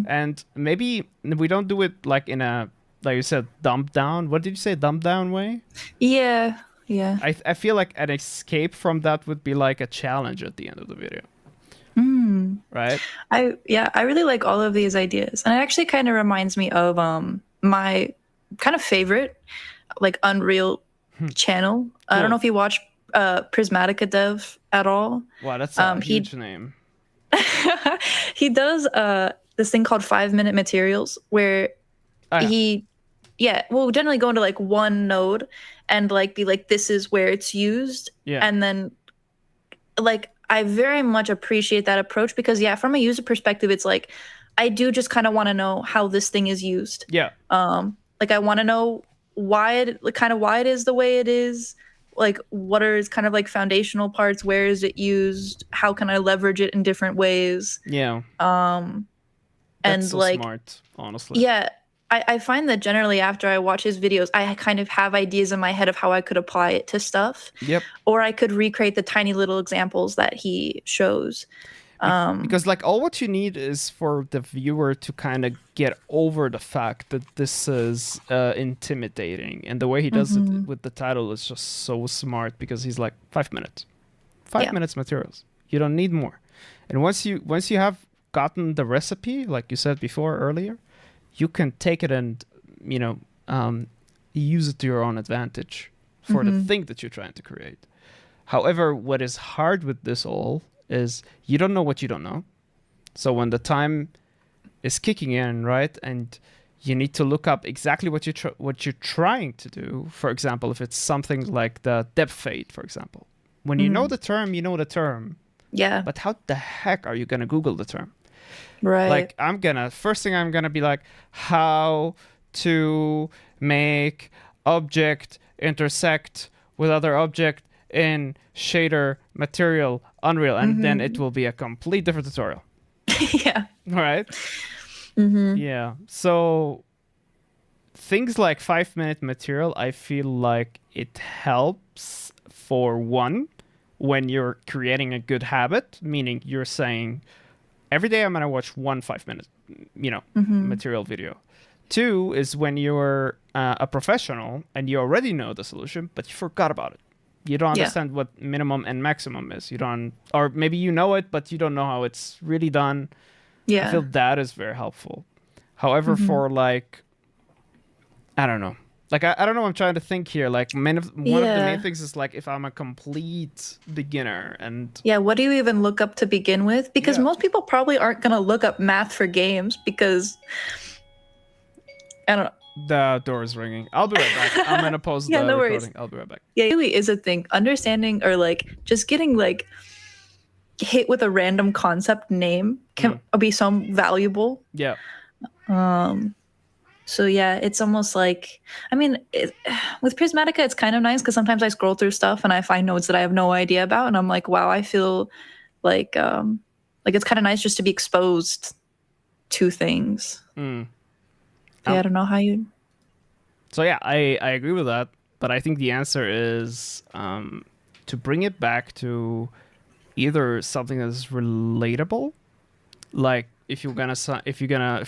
And maybe we don't do it like in a, like you said, dumbed down. What did you say, dumbed down way? Yeah. I feel like an escape from that would be like a challenge at the end of the video. Right? I really like all of these ideas. And it actually kind of reminds me of my kind of favorite, like Unreal channel. Cool. I don't know if you watch Prismatica Dev at all. Wow, that's a huge name. He does this thing called 5-minute materials where he will generally go into like one node and like be like, this is where it's used. Yeah. And then like, I very much appreciate that approach because from a user perspective, it's like, I do just kind of want to know how this thing is used. Yeah. Like I want to know why it is the way it is. Like what are its kind of like foundational parts? Where is it used? How can I leverage it in different ways? Yeah. That's so like smart, honestly. Yeah. I find that generally after I watch his videos, I kind of have ideas in my head of how I could apply it to stuff. Yep. Or I could recreate the tiny little examples that he shows. Because like all what you need is for the viewer to kind of get over the fact that this is intimidating. And the way he does it with the title is just so smart because he's like 5 minutes. 5 minutes materials. You don't need more. And once you have gotten the recipe, like you said before earlier, you can take it and, use it to your own advantage for the thing that you're trying to create. However, what is hard with this all is you don't know what you don't know. So when the time is kicking in, right, and you need to look up exactly what you're trying to do. For example, if it's something like the depth fade, for example. When you know the term, you know the term. Yeah. But how the heck are you going to Google the term? Right. Like first thing I'm gonna be like, how to make object intersect with other object in shader material Unreal, and then it will be a complete different tutorial. Yeah. All right. Yeah. So things like 5-minute material, I feel like it helps for one when you're creating a good habit, meaning you're saying, every day I'm going to watch one 5-minute, material video. 2 is when you're a professional and you already know the solution, but you forgot about it. You don't understand what minimum and maximum is. Or maybe you know it, but you don't know how it's really done. Yeah. I feel that is very helpful. However, for like, I don't know. Like, I don't know what I'm trying to think here. Like, one of the main things is, like, if I'm a complete beginner and... Yeah, what do you even look up to begin with? Because most people probably aren't going to look up math for games because... I don't know. The door is ringing. I'll be right back. I'm going to pause the recording. Worries. I'll be right back. Yeah, it really is a thing. Understanding or, like, just getting, like, hit with a random concept name can be so valuable. Yeah. So yeah, it's almost like, I mean, with Prismatica, it's kind of nice because sometimes I scroll through stuff and I find notes that I have no idea about, and I'm like, wow, I feel like it's kind of nice just to be exposed to things. Yeah, I don't know how you. So yeah, I agree with that, but I think the answer is to bring it back to either something that's relatable, like if you're gonna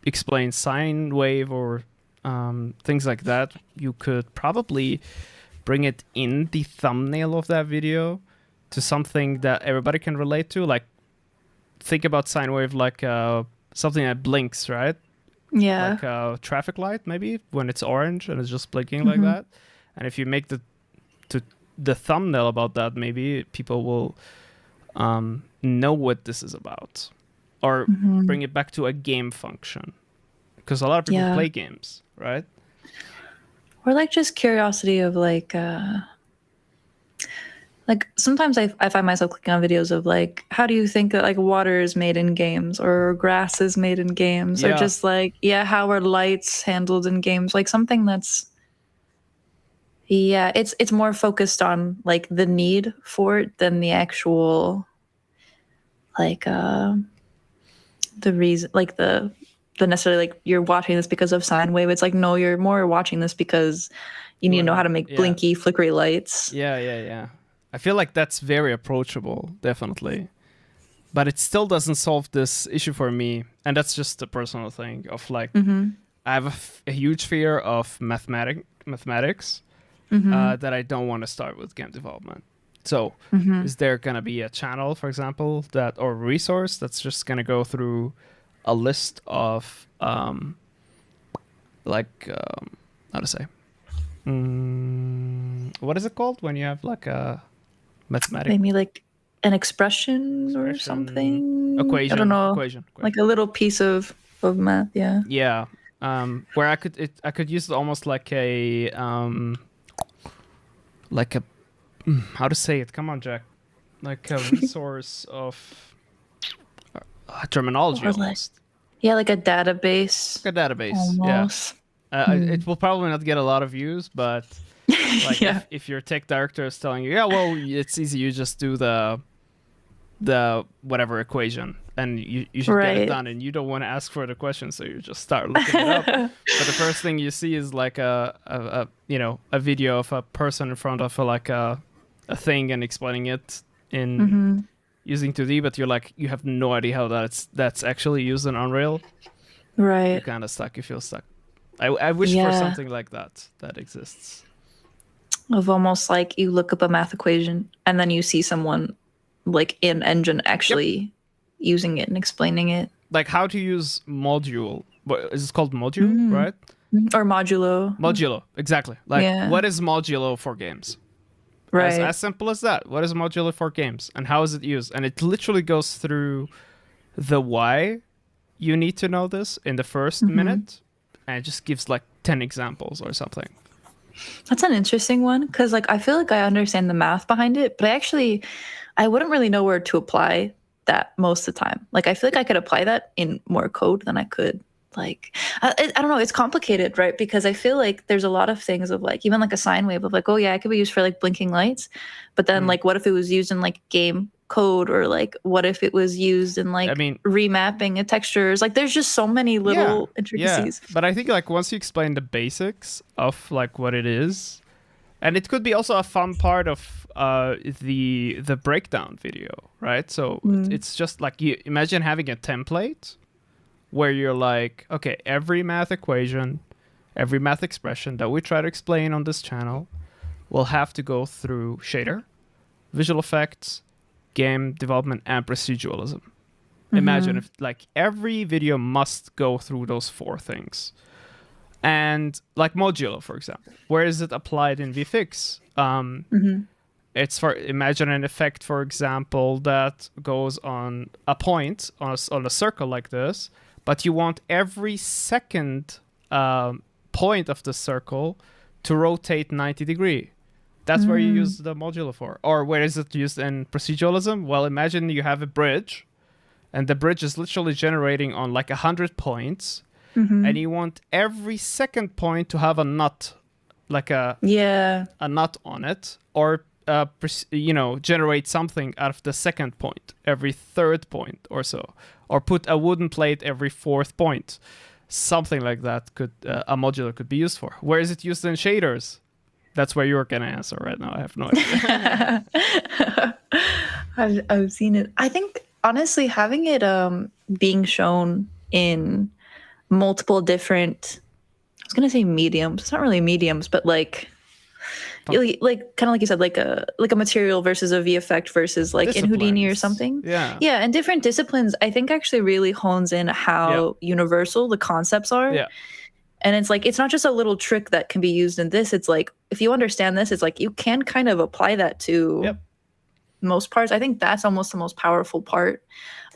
explain sine wave or things like that, you could probably bring it in the thumbnail of that video to something that everybody can relate to. Like, think about sine wave like something that blinks, right? Yeah. Like a traffic light, maybe, when it's orange and it's just blinking like that. And if you make the thumbnail about that, maybe people will know what this is about. Or bring it back to a game function. Because a lot of people play games, right? Or like just curiosity of like sometimes I find myself clicking on videos of like, how do you think that like water is made in games or grass is made in games? Or just like, how are lights handled in games? Like something that's, it's more focused on like the need for it than the actual like the reason, like the necessarily like you're watching this because of sine wave. It's like, no, you're more watching this because you need to know how to make blinky, flickery lights. Yeah. I feel like that's very approachable, definitely. But it still doesn't solve this issue for me. And that's just a personal thing of like, I have a huge fear of mathematics that I don't want to start with game development. So is there going to be a channel, for example, or resource that's just going to go through a list of how to say, what is it called when you have like a mathematics, maybe like an expression or something, equation, I don't know, equation. Like a little piece of math. Where I could use it almost like a how to say it, come on, Jack, like a resource of terminology, almost. Like a database. Almost. It will probably not get a lot of views, but like if your tech director is telling you, it's easy, you just do the whatever equation and you should get it done, and you don't want to ask for the question, so you just start looking it up. But the first thing you see is like a video of a person in front of a thing and explaining it in using 2D, but you have no idea how that's actually used in Unreal. Right. You're kind of stuck. You feel stuck. I wish for something like that exists. Of almost like you look up a math equation and then you see someone like in Engine actually using it and explaining it. Like how to use module. What is it called? Module, right? Or modulo. Modulo, exactly. Like what is modulo for games? Right. As simple as that. What is modulo for games and how is it used? And it literally goes through the why you need to know this in the first minute, and it just gives like 10 examples or something. That's an interesting one, because like I feel like I understand the math behind it, but I wouldn't really know where to apply that most of the time. Like I feel like I could apply that in more code than I could like I don't know, it's complicated, right? Because I feel like there's a lot of things of like even like a sine wave of like, oh yeah, it could be used for like blinking lights, but then like what if it was used in like game code, or like what if it was used in like remapping of textures? Like there's just so many little intricacies. But I think like once you explain the basics of like what it is, and it could be also a fun part of the breakdown video, right? So it's just like, you imagine having a template where you're like, okay, every math equation, every math expression that we try to explain on this channel will have to go through shader, visual effects, game development, and proceduralism. Imagine if like every video must go through those 4 things. And like modulo, for example, where is it applied in VFX? It's for, imagine an effect, for example, that goes on a point on a circle like this, but you want every second point of the circle to rotate 90 degrees. That's where you use the modulo for. Or where is it used in proceduralism? Well, imagine you have a bridge, and the bridge is literally generating on like 100 points, and you want every second point to have a nut, like a nut on it, or generate something out of the second point every third point or so, or put a wooden plate every 4th point. Something like that could a modulo could be used for. Where is it used in shaders? That's where you're gonna answer right now. I have no idea. I've seen it. I think honestly having it being shown in multiple different, I was gonna say mediums. It's not really mediums, but like like kind of like you said, like a material versus a V effect versus like in Houdini or something. Yeah. Yeah, and different disciplines, I think actually really hones in how universal the concepts are. Yeah. And it's like, it's not just a little trick that can be used in this. It's like, if you understand this, it's like you can kind of apply that to most parts. I think that's almost the most powerful part.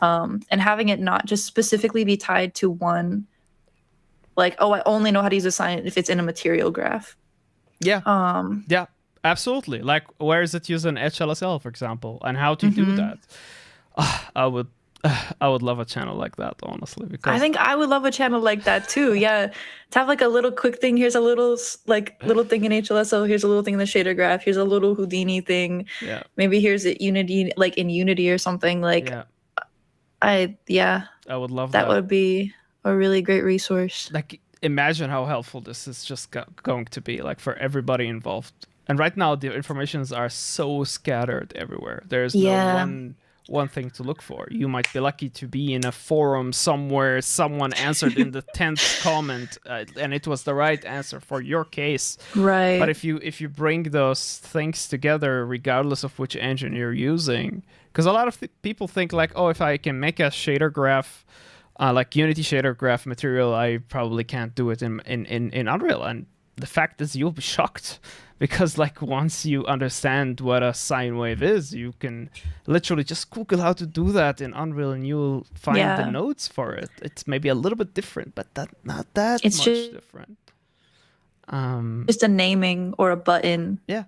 And having it not just specifically be tied to one, like, oh, I only know how to use a sign if it's in a material graph. Yeah. Yeah, absolutely. Like, where is it used in HLSL, for example, and how to do that? I would love a channel like that, honestly. Because I think I would love a channel like that too. Yeah, to have like a little quick thing. Here's a little little thing in HLSL. Here's a little thing in the shader graph. Here's a little Houdini thing. Yeah. Maybe here's it Unity, like in Unity or something. Like, I would love that. That would be a really great resource. Like, imagine how helpful this is just going to be, like, for everybody involved. And right now, the informations are so scattered everywhere. There's no one thing to look for. You might be lucky to be in a forum somewhere, someone answered in the 10th comment, and it was the right answer for your case. Right. But if you bring those things together, regardless of which engine you're using, because a lot of people think like, oh, if I can make a shader graph, like Unity shader graph material, I probably can't do it in Unreal. And the fact is, you'll be shocked, because like once you understand what a sine wave is, you can literally just Google how to do that in Unreal, and you'll find the nodes for it. It's maybe a little bit different, but not that much different. Just a naming or a button. Yeah,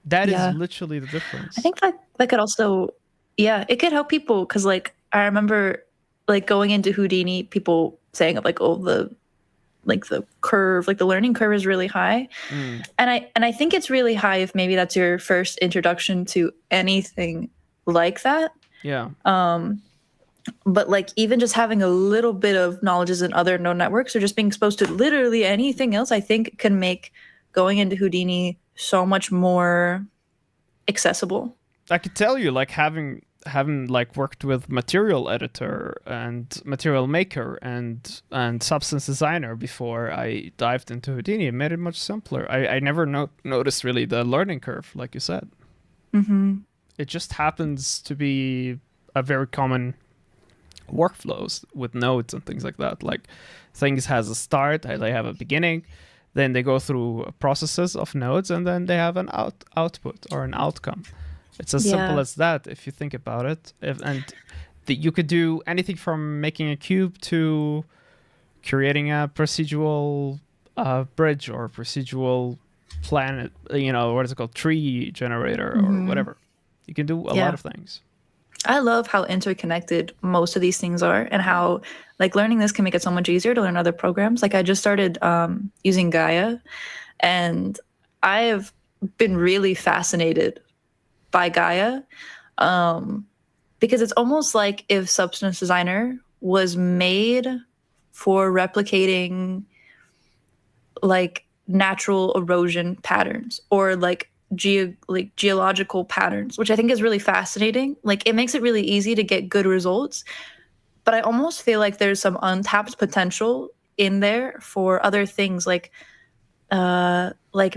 that is literally the difference. I think that could also, it could help people, because like I remember like going into Houdini, people saying like, oh, the curve, like the learning curve is really high. And I think it's really high if maybe that's your first introduction to anything like that. Yeah. But like even just having a little bit of knowledges in other node networks, or just being exposed to literally anything else, I think can make going into Houdini so much more accessible. I could tell you, like, having like worked with Material Editor and Material Maker and Substance Designer before I dived into Houdini, it made it much simpler. I never noticed really the learning curve, like you said. It just happens to be a very common workflows with nodes and things like that. Like, things has a start, they have a beginning, then they go through processes of nodes, and then they have an output or an outcome. It's as simple as that, if you think about it. You could do anything from making a cube to creating a procedural bridge or procedural planet, what is it called, tree generator or whatever. You can do a lot of things. I love how interconnected most of these things are, and how like learning this can make it so much easier to learn other programs. Like I just started using Gaia, and I have been really fascinated by Gaia, because it's almost like if Substance Designer was made for replicating like natural erosion patterns, or like geological patterns, which I think is really fascinating. Like it makes it really easy to get good results, but I almost feel like there's some untapped potential in there for other things, like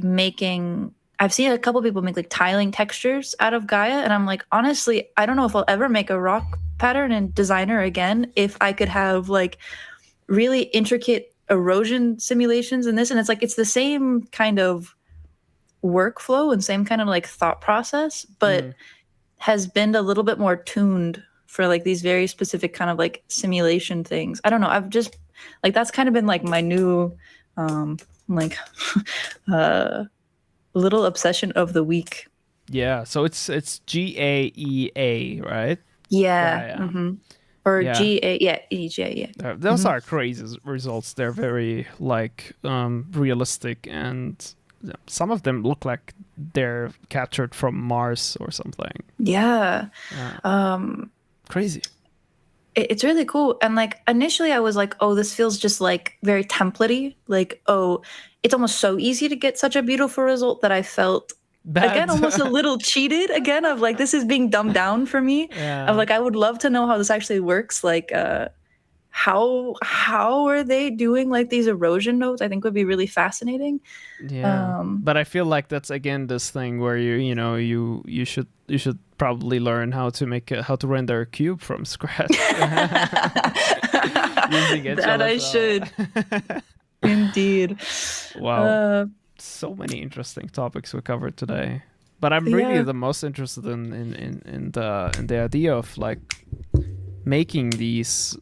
making. I've seen a couple people make like tiling textures out of Gaia, and I'm like, honestly, I don't know if I'll ever make a rock pattern in Designer again if I could have like really intricate erosion simulations in this. And it's like, it's the same kind of workflow and same kind of like thought process, but has been a little bit more tuned for like these very specific kind of like simulation things. I don't know. I've just like, that's kind of been like my new little obsession of the week. Yeah, so it's GAEA, right? Yeah. Or GA, Those are crazy results. They're very like realistic, and some of them look like they're captured from Mars or something. Yeah. Crazy. It's really cool. And like initially I was like, oh, this feels just like very template-y. Like, oh, it's almost so easy to get such a beautiful result that I felt again almost a little cheated again, of like, this is being dumbed down for me. Of like, I would love to know how this actually works, like how are they doing like these erosion notes? I think would be really fascinating. Yeah, but I feel like that's again this thing where you should probably learn how to render a cube from scratch using That I should. HLSL. Indeed. Wow, so many interesting topics we covered today. But I'm really Yeah. the most interested in the idea of like making these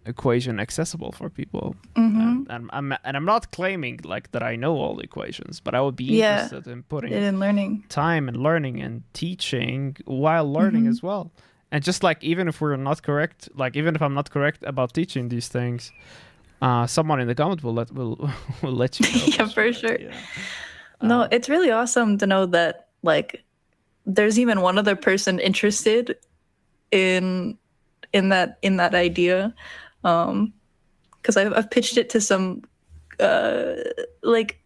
equation accessible for people. Mm-hmm. And I'm not claiming like that I know all the equations, but I would be Yeah. interested in putting In learning. time and learning and teaching while learning as well. And just like even if we're not correct, like even if I'm not correct about teaching these things, someone in the comment will will let you know. Yeah, for sure. Yeah. No, it's really awesome to know that like there's even one other person interested in that idea. Because I've pitched it to some like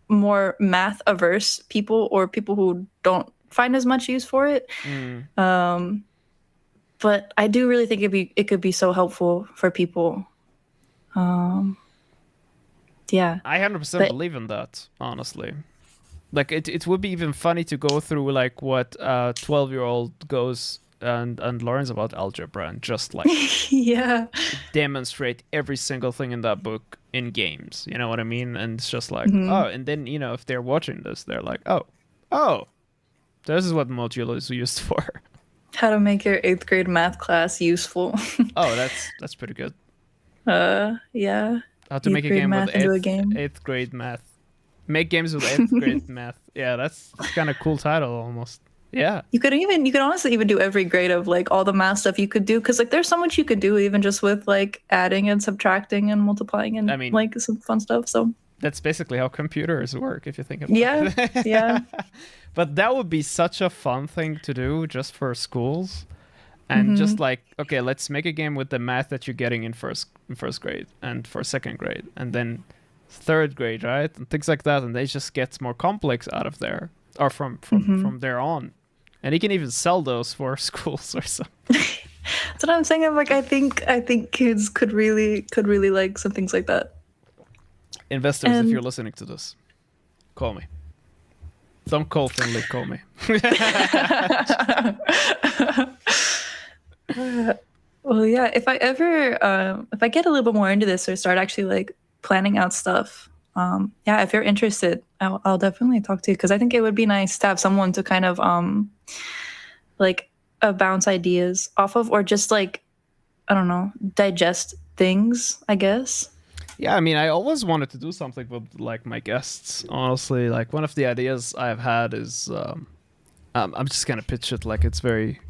more math averse people or people who don't find as much use for it. But I do really think it could be so helpful for people. Yeah. I 100% believe in that, honestly. Like it would be even funny to go through like what a 12-year-old goes and learns about algebra and just like Yeah. demonstrate every single thing in that book in games. You know what I mean? And it's just like, oh, and then if they're watching this, they're like, oh, this is what module is used for. How to make your 8th grade math class useful. Oh, that's pretty good. Yeah. How to make a game with into a game. 8th grade math. Make games with 8th grade math. Yeah, that's kind of cool title almost. Yeah. You could honestly even do every grade of like all the math stuff you could do, because like there's so much you could do even just with like adding and subtracting and multiplying and like some fun stuff. So that's basically how computers work if you think about it. Yeah. But that would be such a fun thing to do just for schools. And just like, okay, let's make a game with the math that you're getting in first grade and for second grade and then third grade, right? And things like that. And they just get more complex out of there or from there on. And you can even sell those for schools or something. That's what I'm saying. I'm like, I think kids could really like some things like that. Investors, if you're listening to this, call me. Don't call Finley, call me. Well, yeah, if I ever if I get a little bit more into this or start actually like planning out stuff, yeah, if you're interested, I'll definitely talk to you, because I think it would be nice to have someone to kind of like bounce ideas off of, or just like, I don't know, digest things, I guess. Yeah, I mean, I always wanted to do something with like my guests. Honestly, like one of the ideas I've had is I'm just gonna pitch it like it's very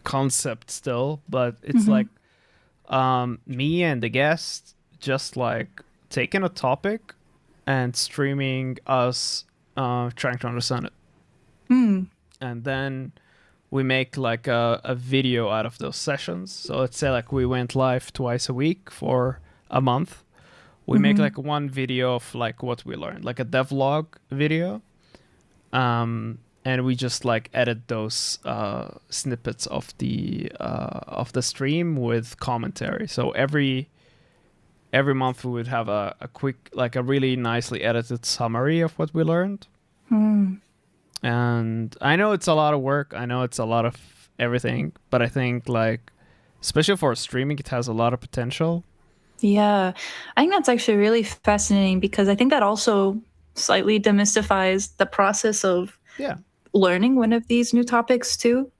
concept still, but it's like me and the guest just like taking a topic and streaming us trying to understand it. And then we make like a video out of those sessions. So let's say like we went live twice a week for a month. We make like one video of like what we learned, like a devlog video. And we just like edit those snippets of the stream with commentary. So every month we would have a quick, like a really nicely edited summary of what we learned. And I know it's a lot of work. I know it's a lot of everything, but I think like, especially for streaming, it has a lot of potential. Yeah, I think that's actually really fascinating, because I think that also slightly demystifies the process of learning one of these new topics too.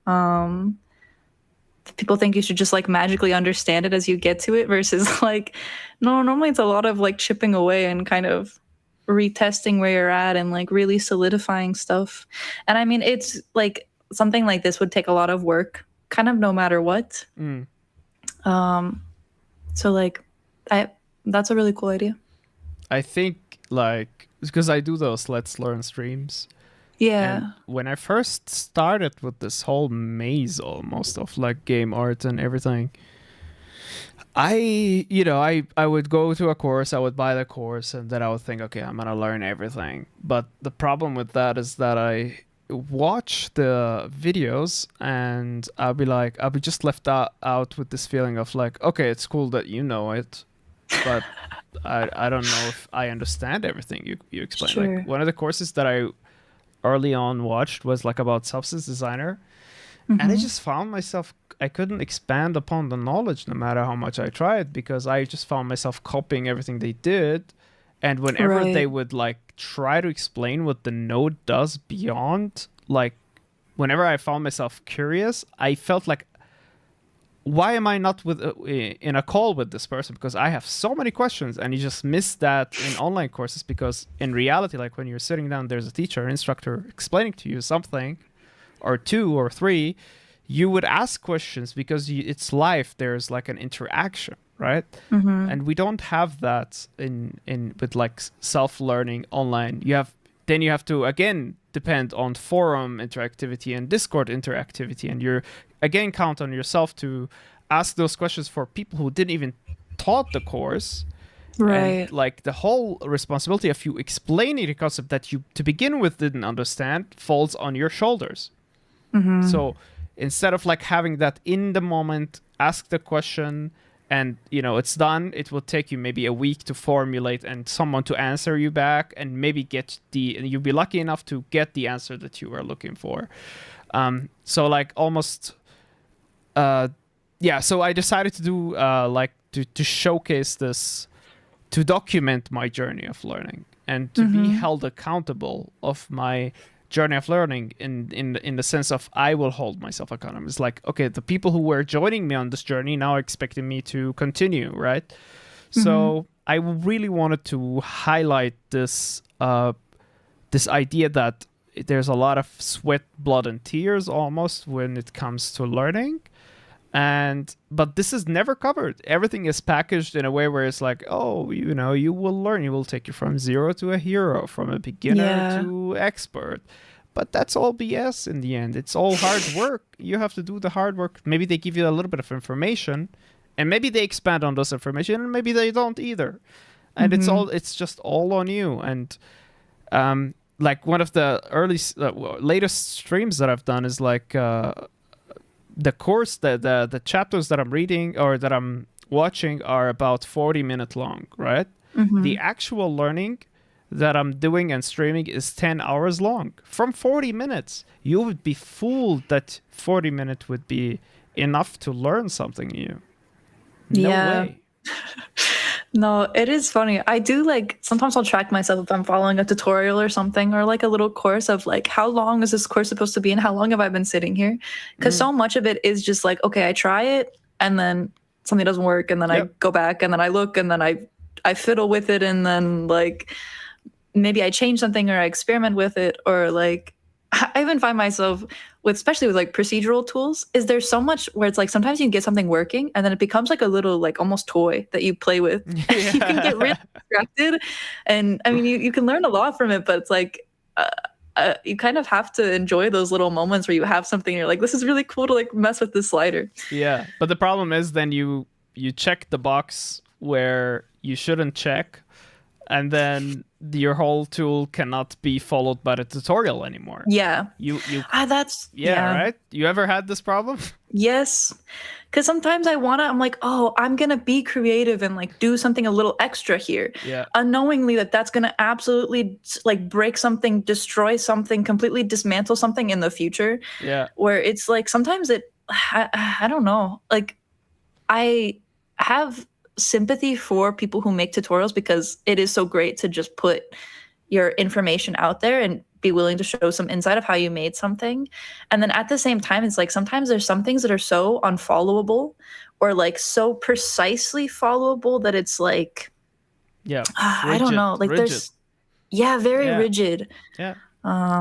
People think you should just like magically understand it as you get to it, versus like, no, normally it's a lot of like chipping away and kind of retesting where you're at and like really solidifying stuff. And I mean, it's like something like this would take a lot of work, kind of no matter what. So like, that's a really cool idea. I think like, because I do those Let's Learn streams. Yeah. And when I first started with this whole maze almost of like game art and everything, I would go to a course, I would buy the course, and then I would think, okay, I'm gonna learn everything. But the problem with that is that watch the videos and I'll be just left out with this feeling of like, okay, it's cool that you know it, but I don't know if I understand everything you explain. Sure. Like one of the courses that I early on watched was like about substance designer, and I just found myself, I couldn't expand upon the knowledge no matter how much I tried, because I just found myself copying everything they did. And whenever they would like try to explain what the node does beyond, like whenever I found myself curious, I felt like, why am I not with in a call with this person? Because I have so many questions, and you just miss that in online courses. Because in reality, like when you're sitting down, there's a teacher, an instructor explaining to you something, or two or three, you would ask questions because it's live. There's like an interaction, right? And we don't have that in with like self-learning online. You have to again depend on forum interactivity and Discord interactivity, and you're again count on yourself to ask those questions for people who didn't even taught the course. Right. And like the whole responsibility of you explaining the concept that you to begin with didn't understand falls on your shoulders. So instead of like having that in the moment, ask the question and it's done, it will take you maybe a week to formulate and someone to answer you back, and maybe you'll be lucky enough to get the answer that you were looking for. So like almost so I decided to do to showcase this, to document my journey of learning and to be held accountable of my journey of learning in the sense of I will hold myself accountable. It's like, okay, the people who were joining me on this journey now are expecting me to continue, right? So I really wanted to highlight this this idea that there's a lot of sweat, blood, and tears almost when it comes to learning. But this is never covered. Everything is packaged in a way where it's like, oh, you will learn. You will take you from zero to a hero, from a beginner to expert. But that's all BS in the end. It's all hard work. You have to do the hard work. Maybe they give you a little bit of information, and maybe they expand on those information, and maybe they don't either. And it's just all on you. And like one of the latest streams that I've done is like the course, the chapters that I'm reading or that I'm watching are about 40-minute long, right? The actual learning that I'm doing and streaming is 10 hours long. From 40 minutes, you would be fooled that 40 minutes would be enough to learn something new. No way. No, it is funny. I do like, sometimes I'll track myself if I'm following a tutorial or something, or like a little course of like, how long is this course supposed to be and how long have I been sitting here? Because so much of it is just like, okay, I try it and then something doesn't work, and then I go back and then I look and then I fiddle with it, and then like maybe I change something or I experiment with it, or like I even find myself with, especially with like procedural tools, is there's so much where it's like sometimes you can get something working and then it becomes like a little like almost toy that you play with. You can get really distracted, and I mean you can learn a lot from it, but it's like you kind of have to enjoy those little moments where you have something and you're like, this is really cool to like mess with this slider. Yeah, but the problem is then you check the box where you shouldn't check, and then your whole tool cannot be followed by the tutorial anymore. Yeah. That's right? You ever had this problem? Yes. Because sometimes I'm like, oh, I'm going to be creative and like do something a little extra here. Yeah. Unknowingly that's going to absolutely like break something, destroy something, completely dismantle something in the future. Yeah. Where it's like, sometimes I don't know. Like I have sympathy for people who make tutorials, because it is so great to just put your information out there and be willing to show some insight of how you made something. And then at the same time, it's like sometimes there's some things that are so unfollowable or like so precisely followable that it's like, I don't know, like rigid. Very rigid. Yeah.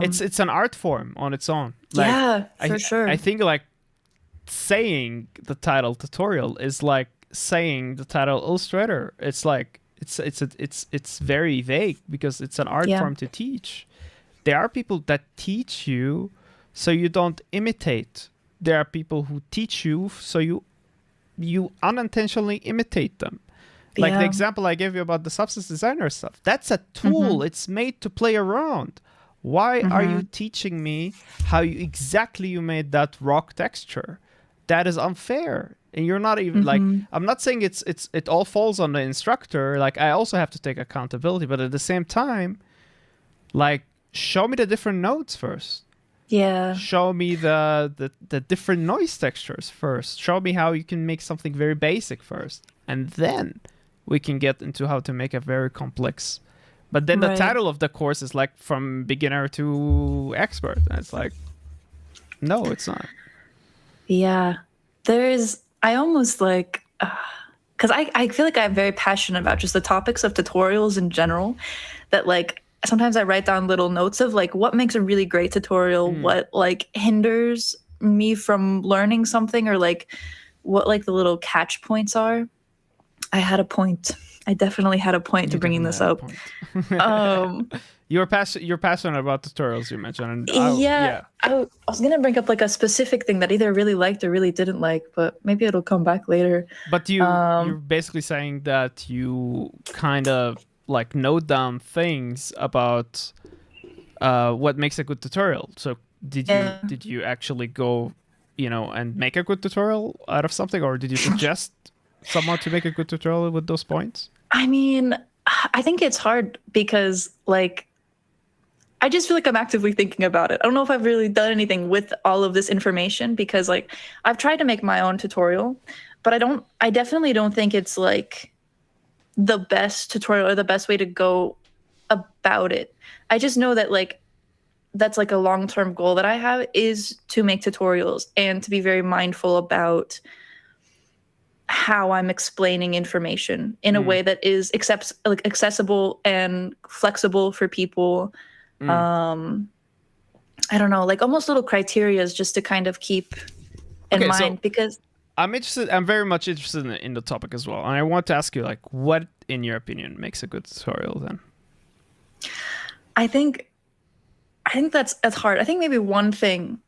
It's an art form on its own. Like, for sure. I think like saying the title tutorial is like saying the title illustrator. It's like it's very vague because it's an art form to teach. There are people that teach you so you don't imitate. There are people who teach you so you unintentionally imitate them. Like the example I gave you about the substance designer stuff. That's a tool. It's made to play around. Why are you teaching me how exactly you made that rock texture? That is unfair. And you're not even like, I'm not saying it all falls on the instructor. Like, I also have to take accountability, but at the same time, like, show me the different notes first. Yeah. Show me the different noise textures first. Show me how you can make something very basic first. And then we can get into how to make a very complex. But then the title of the course is like from beginner to expert. And it's like, no, it's not. Yeah. I almost like, because I feel like I'm very passionate about just the topics of tutorials in general, that like, sometimes I write down little notes of like what makes a really great tutorial, what like hinders me from learning something, or like what like the little catch points are. I had a point. I definitely had a point to bringing this up. You're passionate about tutorials, you mentioned. And I was gonna bring up like a specific thing that either I really liked or really didn't like, but maybe it'll come back later. But you're basically saying that you kind of like note down things about what makes a good tutorial. So did you actually go, and make a good tutorial out of something, or did you suggest someone to make a good tutorial with those points? I mean, I think it's hard because like I just feel like I'm actively thinking about it. I don't know if I've really done anything with all of this information, because like I've tried to make my own tutorial, but I definitely don't think it's like the best tutorial or the best way to go about it. I just know that like that's like a long-term goal that I have, is to make tutorials and to be very mindful about how I'm explaining information in a way that is accessible and flexible for people. I don't know, like almost little criterias just to kind of keep in mind, because I'm very much interested in the topic as well. And I want to ask you, like, what in your opinion makes a good tutorial then? I think that's hard. I think maybe one thing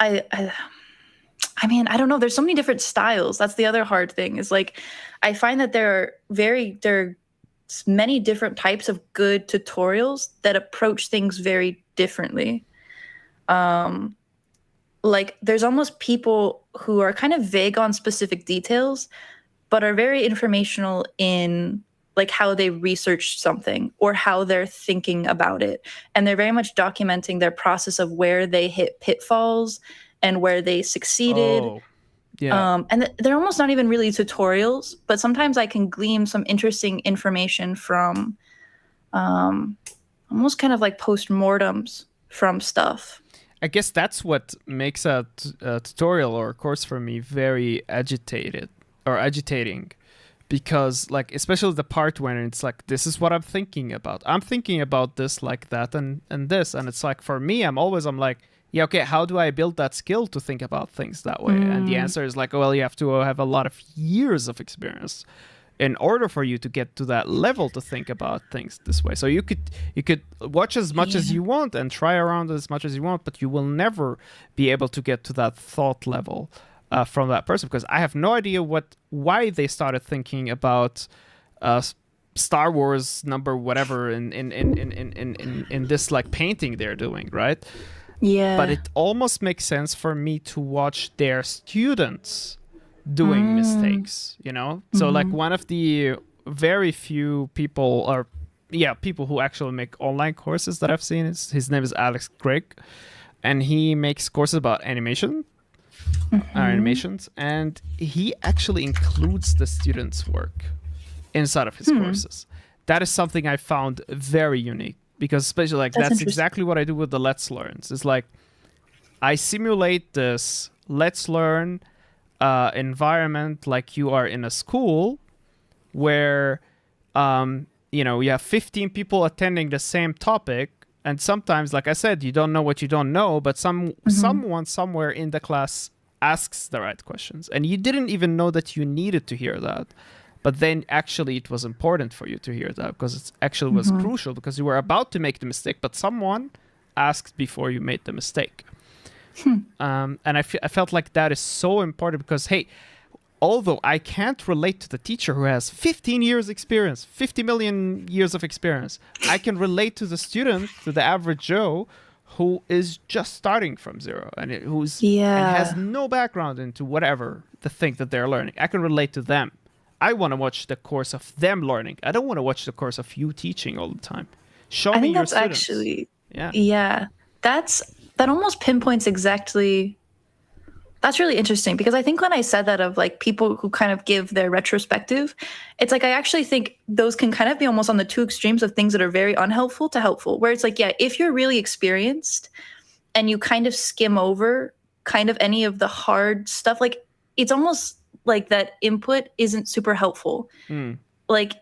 I mean, I don't know. There's so many different styles. That's the other hard thing, is like, I find that there are many different types of good tutorials that approach things very differently. Like there's almost people who are kind of vague on specific details, but are very informational in like how they researched something or how they're thinking about it. And they're very much documenting their process of where they hit pitfalls and where they succeeded. Oh, yeah. And they're almost not even really tutorials, but sometimes I can glean some interesting information from almost kind of like post-mortems from stuff. I guess that's what makes a tutorial or a course for me very agitating. Because like, especially the part when it's like, this is what I'm thinking about. I'm thinking about this, like that, and this. And it's like, for me, I'm like, yeah, okay, how do I build that skill to think about things that way? And the answer is like, well, you have to have a lot of years of experience in order for you to get to that level to think about things this way. So you could watch as much as you want and try around as much as you want, but you will never be able to get to that thought level from that person, because I have no idea why they started thinking about Star Wars number whatever in this like painting they're doing, right? Yeah. But it almost makes sense for me to watch their students doing mistakes, So like one of the very few people who actually make online courses that I've seen, his name is Alex Craig, and he makes courses about animations, and he actually includes the students' work inside of his courses. That is something I found very unique, because especially like that's exactly what I do with the Let's Learns. It's like I simulate this Let's Learn environment like you are in a school where you have 15 people attending the same topic, and sometimes, like I said, you don't know what you don't know, but someone somewhere in the class asks the right questions, and you didn't even know that you needed to hear that. But then actually it was important for you to hear that, because it actually was crucial, because you were about to make the mistake, but someone asked before you made the mistake. And I felt like that is so important, because, hey, although I can't relate to the teacher who has 15 years experience, 50 million years of experience, I can relate to the student, to the average Joe, who is just starting from zero and has no background into whatever the thing that they're learning. I can relate to them. I want to watch the course of them learning. I don't want to watch the course of you teaching all the time. Show me your students. Actually, that almost pinpoints exactly. That's really interesting, because I think when I said that of like people who kind of give their retrospective, it's like I actually think those can kind of be almost on the two extremes of things that are very unhelpful to helpful, where it's like, yeah, if you're really experienced and you kind of skim over kind of any of the hard stuff, like it's almost like that input isn't super helpful. Like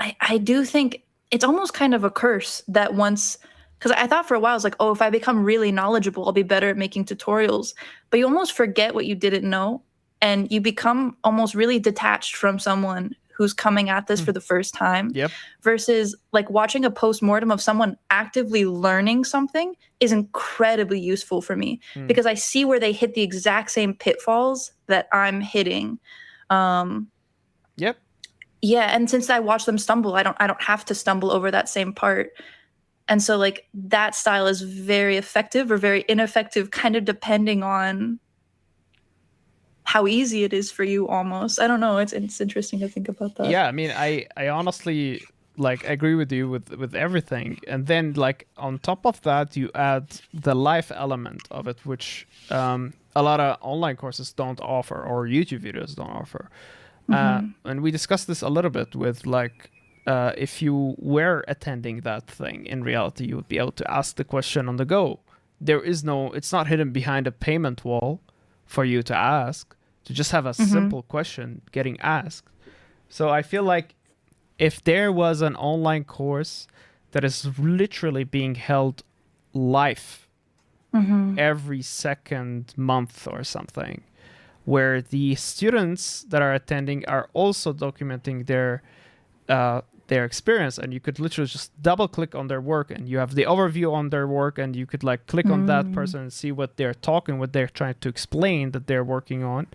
I do think it's almost kind of a curse that once, because I thought for a while, I was like, oh, if I become really knowledgeable, I'll be better at making tutorials. But you almost forget what you didn't know, and you become almost really detached from someone who's coming at this for the first time. Versus like watching a post-mortem of someone actively learning something is incredibly useful for me, because I see where they hit the exact same pitfalls that I'm hitting. Yeah, and since I watch them stumble, I don't have to stumble over that same part. And so like that style is very effective or very ineffective, kind of depending on how easy it is for you almost. I don't know. It's interesting to think about that. Yeah, I mean, I honestly like agree with you with everything. And then like on top of that, you add the life element of it, which a lot of online courses don't offer or YouTube videos don't offer. And we discussed this a little bit with like, if you were attending that thing, in reality, you would be able to ask the question on the go. It's not hidden behind a payment wall for you to ask, to just have a simple question getting asked. So I feel like if there was an online course that is literally being held live every second month or something, where the students that are attending are also documenting their experience, and you could literally just double click on their work and you have the overview on their work, and you could like click on that person and see what they're trying to explain that they're working on.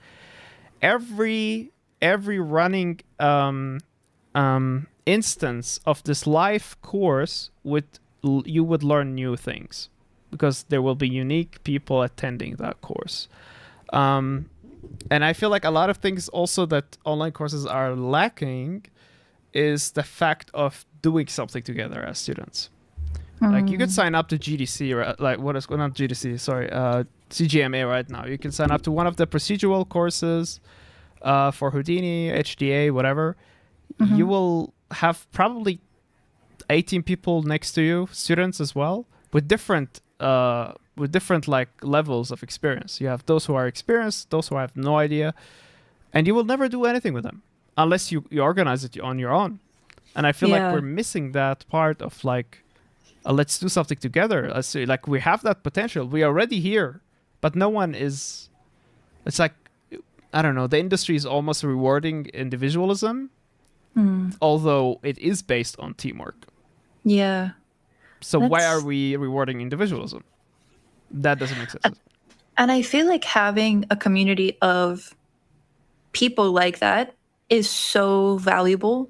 Every running instance of this live course you would learn new things, because there will be unique people attending that course. And I feel like a lot of things also that online courses are lacking is the fact of doing something together as students. Like you could sign up to GDC, right? Like not GDC, sorry, CGMA right now. You can sign up to one of the procedural courses for Houdini, HDA, whatever. You will have probably 18 people next to you, students as well, with different like levels of experience. You have those who are experienced, those who have no idea, and you will never do anything with them unless you organize it on your own. And I feel like we're missing that part of like, let's do something together. Let's see, like we have that potential. We are already here, but no one is. It's like, I don't know. The industry is almost rewarding individualism, although it is based on teamwork. Yeah. So why are we rewarding individualism? That doesn't make sense. And I feel like having a community of people like that is so valuable,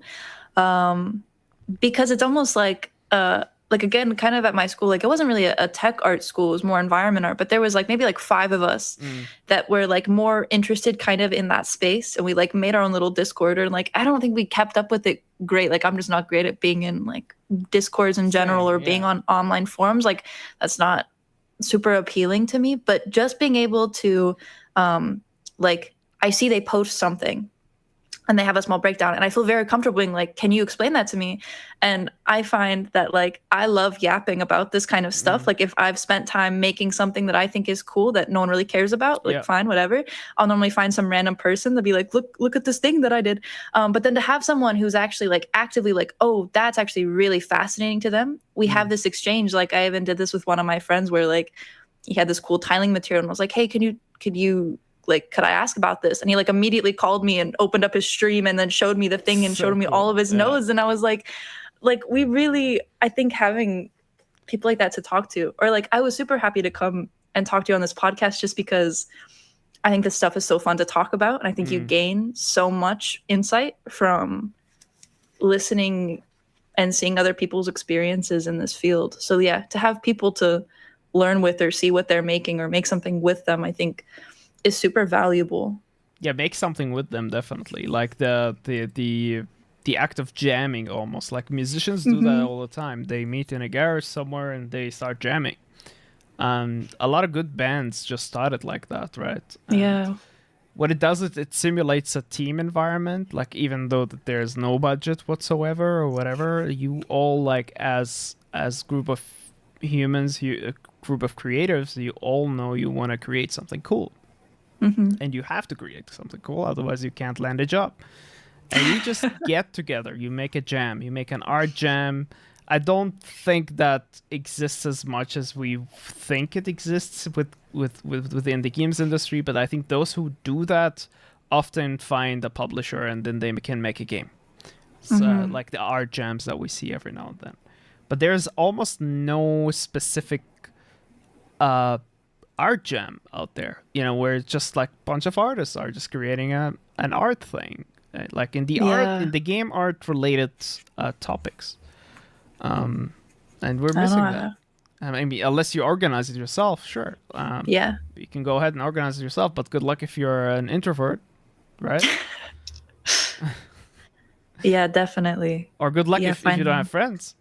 because it's almost like again, kind of at my school, like it wasn't really a tech art school, it was more environment art, but there was like maybe like 5 of us that were like more interested kind of in that space, and we like made our own little Discord. And like I don't think we kept up with it great. Like I'm just not great at being in like Discords in general, or being on online forums. Like that's not super appealing to me. But just being able to like I see they post something and they have a small breakdown, and I feel very comfortable being like, can you explain that to me? And I find that like I love yapping about this kind of stuff. Like if I've spent time making something that I think is cool that no one really cares about, like fine, whatever. I'll normally find some random person to be like, look at this thing that I did. But then to have someone who's actually like actively like, oh, that's actually really fascinating to them. We have this exchange. Like I even did this with one of my friends where like he had this cool tiling material, and I was like, hey, could you like, could I ask about this? And he like immediately called me and opened up his stream and then showed me the thing and showed me all of his notes. And I was like we really, I think having people like that to talk to, or like I was super happy to come and talk to you on this podcast, just because I think this stuff is so fun to talk about, and I think you gain so much insight from listening and seeing other people's experiences in this field. So yeah, to have people to learn with or see what they're making or make something with them, I think is super valuable. Yeah, make something with them, definitely. Like the act of jamming, almost like musicians do that all the time. They meet in a garage somewhere and they start jamming. A lot of good bands just started like that, right? And yeah. what it does is it simulates a team environment. Like, even though that there's no budget whatsoever or whatever, you all, like, as group of humans, a group of creatives, you all know you want to create something cool. And you have to create something cool, otherwise you can't land a job. And you just get together, you make a jam, you make an art jam. I don't think that exists as much as we think it exists within the games industry, but I think those who do that often find a publisher and then they can make a game. So, like the art jams that we see every now and then. But there's almost no specific art jam out there, where it's just like a bunch of artists are just creating an art thing, like in the art, in the game art related topics. And we're missing that. I mean, unless you organize it yourself, sure. You can go ahead and organize it yourself, but good luck if you're an introvert, right? Yeah, definitely. Or good luck if you don't have friends.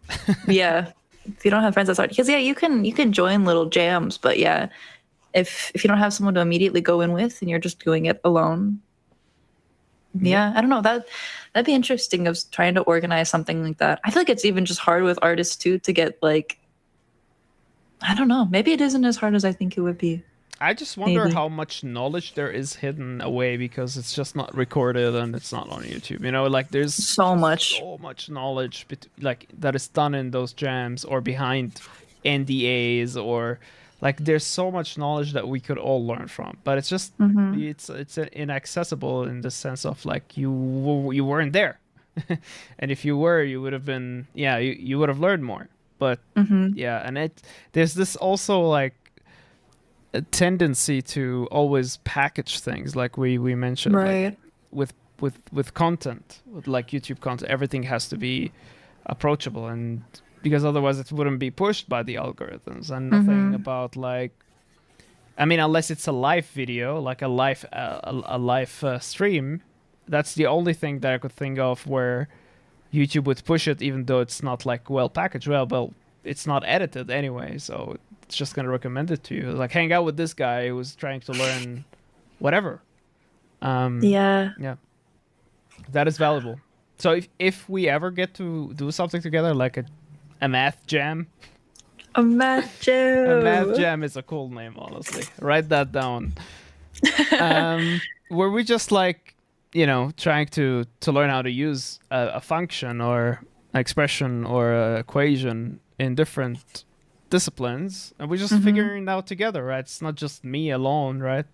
Yeah, if you don't have friends, that's hard. Because you can join little jams, but yeah, if you don't have someone to immediately go in with and you're just doing it alone, yeah, I don't know, that'd be interesting, of trying to organize something like that. I feel like it's even just hard with artists too to get, like, I don't know, maybe it isn't as hard as I think it would be. I just wonder how much knowledge there is hidden away because it's just not recorded and it's not on YouTube. Like, there's so much knowledge like that is done in those jams or behind NDAs, or like there's so much knowledge that we could all learn from, but it's just it's inaccessible in the sense of, like, you weren't there. And if you were, you would have been you would have learned more. But and there's this also, like, a tendency to always package things, like we mentioned, right? Like, with content, with, like, YouTube content, everything has to be approachable, and because otherwise it wouldn't be pushed by the algorithms. And nothing about, like, I mean, unless it's a live video, like a live stream, that's the only thing that I could think of where YouTube would push it, even though it's not, like, well packaged. Well, it's not edited anyway, so it's just gonna recommend it to you. Like, hang out with this guy who's trying to learn whatever. Yeah, that is valuable. So if we ever get to do something together, like a math jam. A math jam is a cool name, honestly. Write that down. Where we just, like, trying to learn how to use a function or an expression or an equation in different disciplines, and we're just figuring it out together, right? It's not just me alone, right?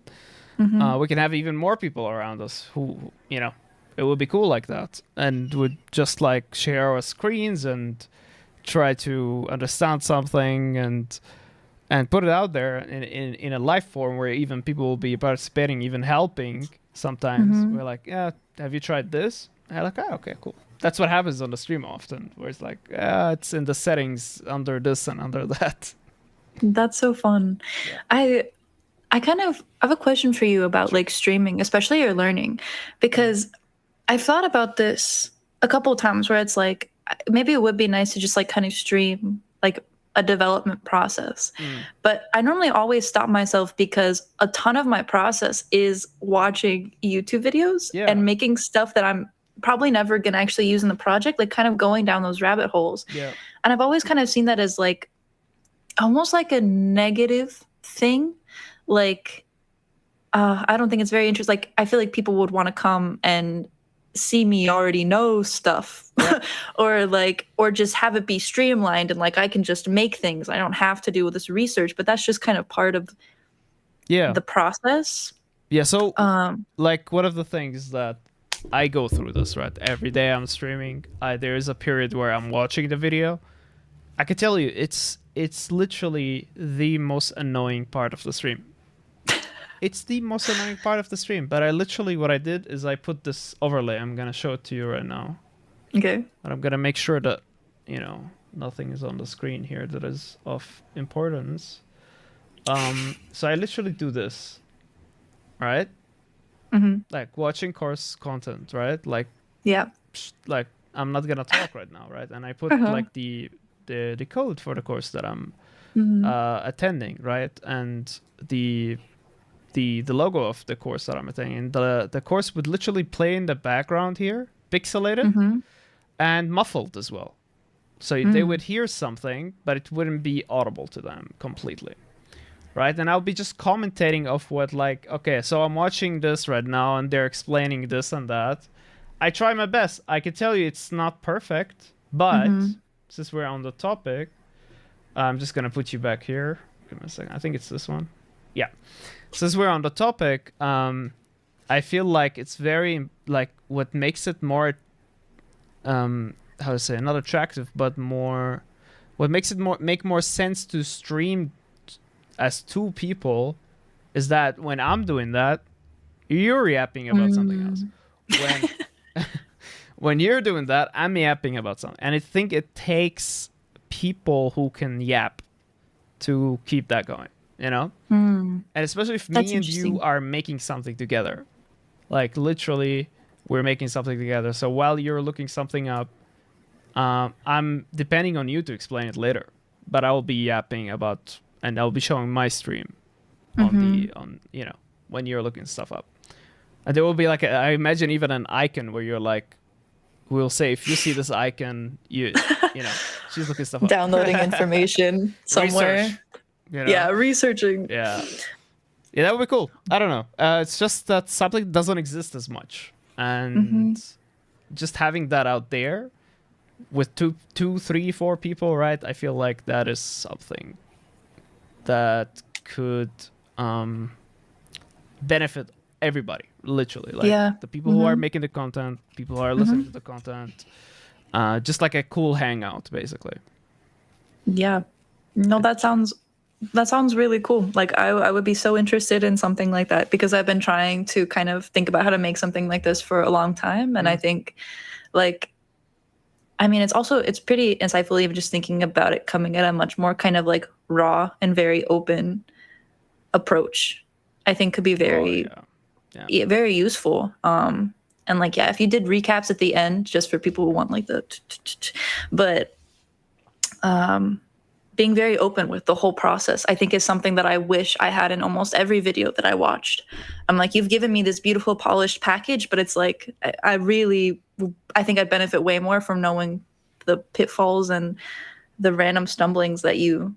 We can have even more people around us who, it would be cool like that, and would just, like, share our screens and try to understand something and put it out there in a live form where even people will be participating, even helping sometimes. We're like, yeah, have you tried this? And I'm like, oh, okay, cool. That's what happens on the stream often, where it's like, it's in the settings under this and under that. That's so fun. Yeah. I kind of have a question for you about, like, streaming, especially your learning, because I've thought about this a couple of times where it's like, maybe it would be nice to just, like, kind of stream, like, a development process. But I normally always stop myself because a ton of my process is watching YouTube videos and making stuff that I'm probably never going to actually use in the project, like, kind of going down those rabbit holes. Yeah. And I've always kind of seen that as, like, almost like a negative thing. Like, I don't think it's very interesting. Like, I feel like people would want to come and see me already know stuff, or just have it be streamlined and, like, I can just make things. I don't have to do this research, but that's just kind of part of the process. Yeah. So, like, one of the things that I go through this, right? Every day I'm streaming. There is a period where I'm watching the video. I can tell you, it's literally the most annoying part of the stream. it's the most annoying part of the stream. But I literally, what I did is I put this overlay. I'm gonna show it to you right now. Okay. But I'm gonna make sure that, you know, nothing is on the screen here that is of importance. So I literally do this, right? Like watching course content, right? Like, yeah, like I'm not gonna talk right now, right? And I put like the code for the course that I'm attending, right? And the logo of the course that I'm attending. The course would literally play in the background here, pixelated and muffled as well. So they would hear something, but it wouldn't be audible to them completely. Right? And I'll be just commentating of what, like, okay, so I'm watching this right now and they're explaining this and that. I try my best. I can tell you it's not perfect, but since we're on the topic, I'm just going to put you back here. Give me a second. I think it's this one. Yeah. Since we're on the topic, I feel like it's very, like, what makes it more, how to say, not attractive, but more, what makes it make more sense to stream as two people is that when I'm doing that, you're yapping about something else. When you're doing that, I'm yapping about something. And I think it takes people who can yap to keep that going, you know? And especially if me and you are making something together. Like, literally, we're making something together. So while you're looking something up, I'm depending on you to explain it later. But I will be yapping about... And I'll be showing my stream on you know, when you're looking stuff up. And there will be like, I imagine even an icon where you're like, we'll say, if you see this icon, you know, she's looking stuff up. Downloading information somewhere. Research, you know? Yeah, researching. Yeah, that would be cool. I don't know. It's just that something doesn't exist as much. And just having that out there with two, three, 4 people, right? I feel like that is something that could benefit everybody, literally. Like the people who are making the content, people who are listening to the content, just like a cool hangout, basically. Yeah. No, that sounds really cool. Like I would be so interested in something like that because I've been trying to kind of think about how to make something like this for a long time. And I think like, I mean, it's pretty insightful even just thinking about it coming at a much more kind of like raw and very open approach. I think could be very, very useful. And like, if you did recaps at the end, just for people who want like the, but being very open with the whole process, I think is something that I wish I had in almost every video that I watched. I'm like, you've given me this beautiful polished package, but it's like, I think I'd benefit way more from knowing the pitfalls and the random stumblings that you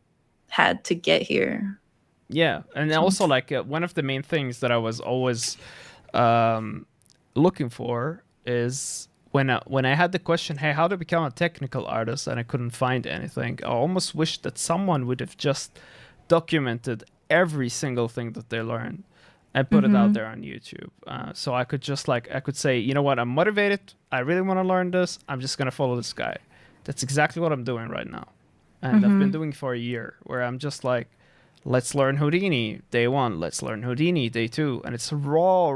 had to get here. Yeah, and also like one of the main things that I was always looking for is when I had the question, hey, how to become a technical artist, and I couldn't find anything, I almost wished that someone would have just documented every single thing that they learned and put it out there on YouTube. So I could just like, I could say, you know what, I'm motivated. I really want to learn this. I'm just going to follow this guy. That's exactly what I'm doing right now. And I've been doing for a year where I'm just like, let's learn Houdini day 1. Let's learn Houdini day 2. And it's raw.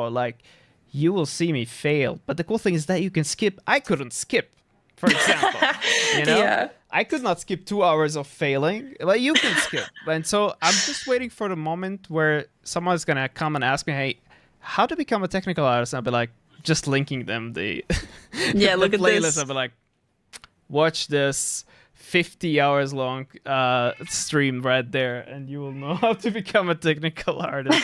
Like, you will see me fail. But the cool thing is that you can skip. I couldn't skip, for example. You know? Yeah. I could not skip 2 hours of failing. Like, you can skip. And so I'm just waiting for the moment where someone's going to come and ask me, hey, how to become a technical artist? And I'll be like, just linking them the, the look playlist. At this. I'll be like, watch this 50 hours long stream right there, and you will know how to become a technical artist.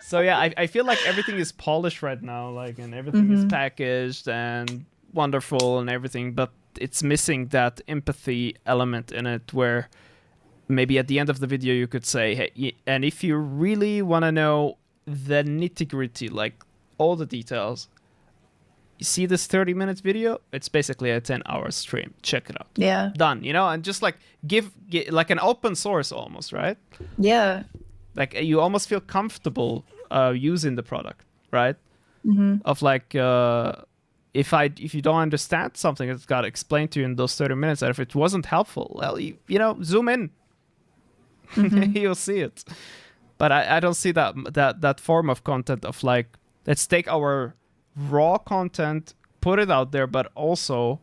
So yeah, I feel like everything is polished right now, like, and everything is packaged and wonderful and everything, but it's missing that empathy element in it where maybe at the end of the video you could say, hey, and if you really want to know the nitty-gritty, like all the details, you see this 30 minutes video, it's basically a 10-hour stream. Check it out. Yeah. Done, you know, and just like give like an open source almost, right? Yeah. Like you almost feel comfortable using the product, right? Of like, if you don't understand something, it's got to explain to you in those 30 minutes. And if it wasn't helpful, well, you know, zoom in. You'll see it. But I don't see that form of content of like, let's take our raw content, put it out there, but also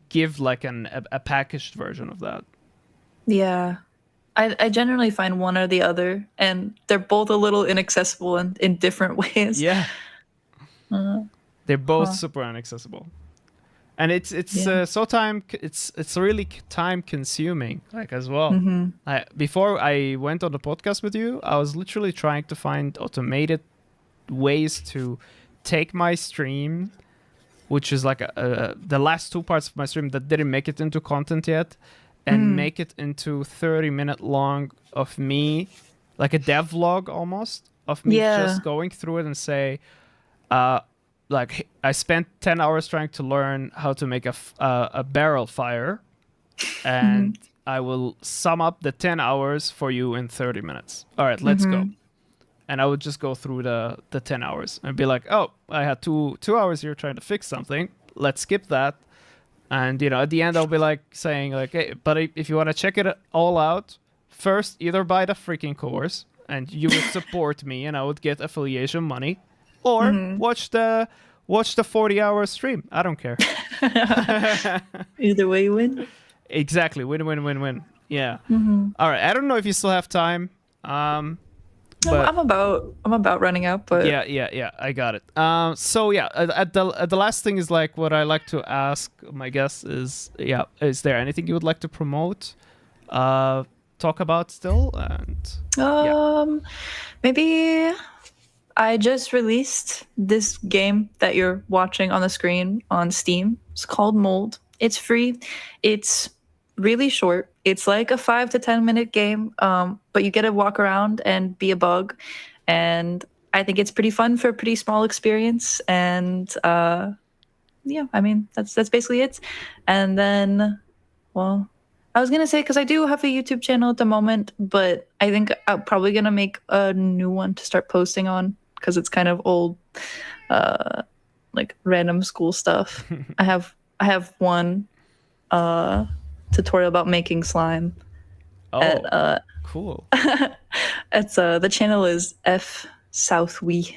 give like a packaged version of that. Yeah. I generally find one or the other, and they're both a little inaccessible in different ways. Yeah. They're both super inaccessible. And it's it's really time consuming, like, as well. Before I went on the podcast with you, I was literally trying to find automated ways to take my stream, which is like the last 2 parts of my stream that didn't make it into content yet, and make it into 30-minute long of me, like a devlog almost, of me just going through it and say, like, I spent 10 hours trying to learn how to make a barrel fire, and I will sum up the 10 hours for you in 30 minutes. All right, let's go. And I would just go through the 10 hours and be like, oh, I had two hours here trying to fix something. Let's skip that. And, at the end, I'll be like saying, like, hey, but if you want to check it all out, first, either buy the freaking course and you would support me and I would get affiliation money, or watch the 40-hour stream. I don't care. Either way, you win. Exactly. Win. Yeah. All right. I don't know if you still have time. No, I'm about running out, but yeah. I got it. So yeah, at the last thing is like what I like to ask my guests is there anything you would like to promote, talk about still, and maybe. I just released this game that you're watching on the screen on Steam. It's called Mold. It's free. It's really short. It's like a 5 to 10 minute game, but you get to walk around and be a bug. And I think it's pretty fun for a pretty small experience. And yeah, I mean, that's basically it. And then, well, I was going to say, because I do have a YouTube channel at the moment, but I think I'm probably going to make a new one to start posting on, because it's kind of old, like random school stuff. I have one tutorial about making slime. Oh, cool. It's the channel is F Southwick.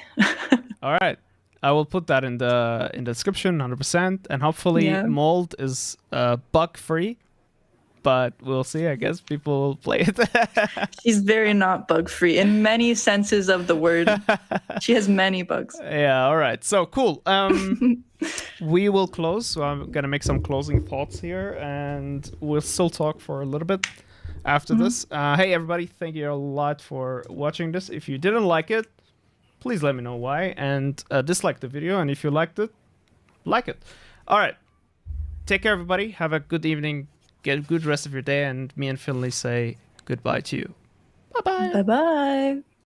All right, I will put that in the description, 100%, and hopefully Mold is bug free. But we'll see. I guess people will play it. She's very not bug free in many senses of the word. She has many bugs. Yeah. All right. So cool. We will close. So I'm gonna make some closing thoughts here, and we'll still talk for a little bit after this. Hey everybody! Thank you a lot for watching this. If you didn't like it, please let me know why, and dislike the video. And if you liked it, like it. All right. Take care, everybody. Have a good evening. Get a good rest of your day, and me and Finley say goodbye to you. Bye-bye. Bye-bye.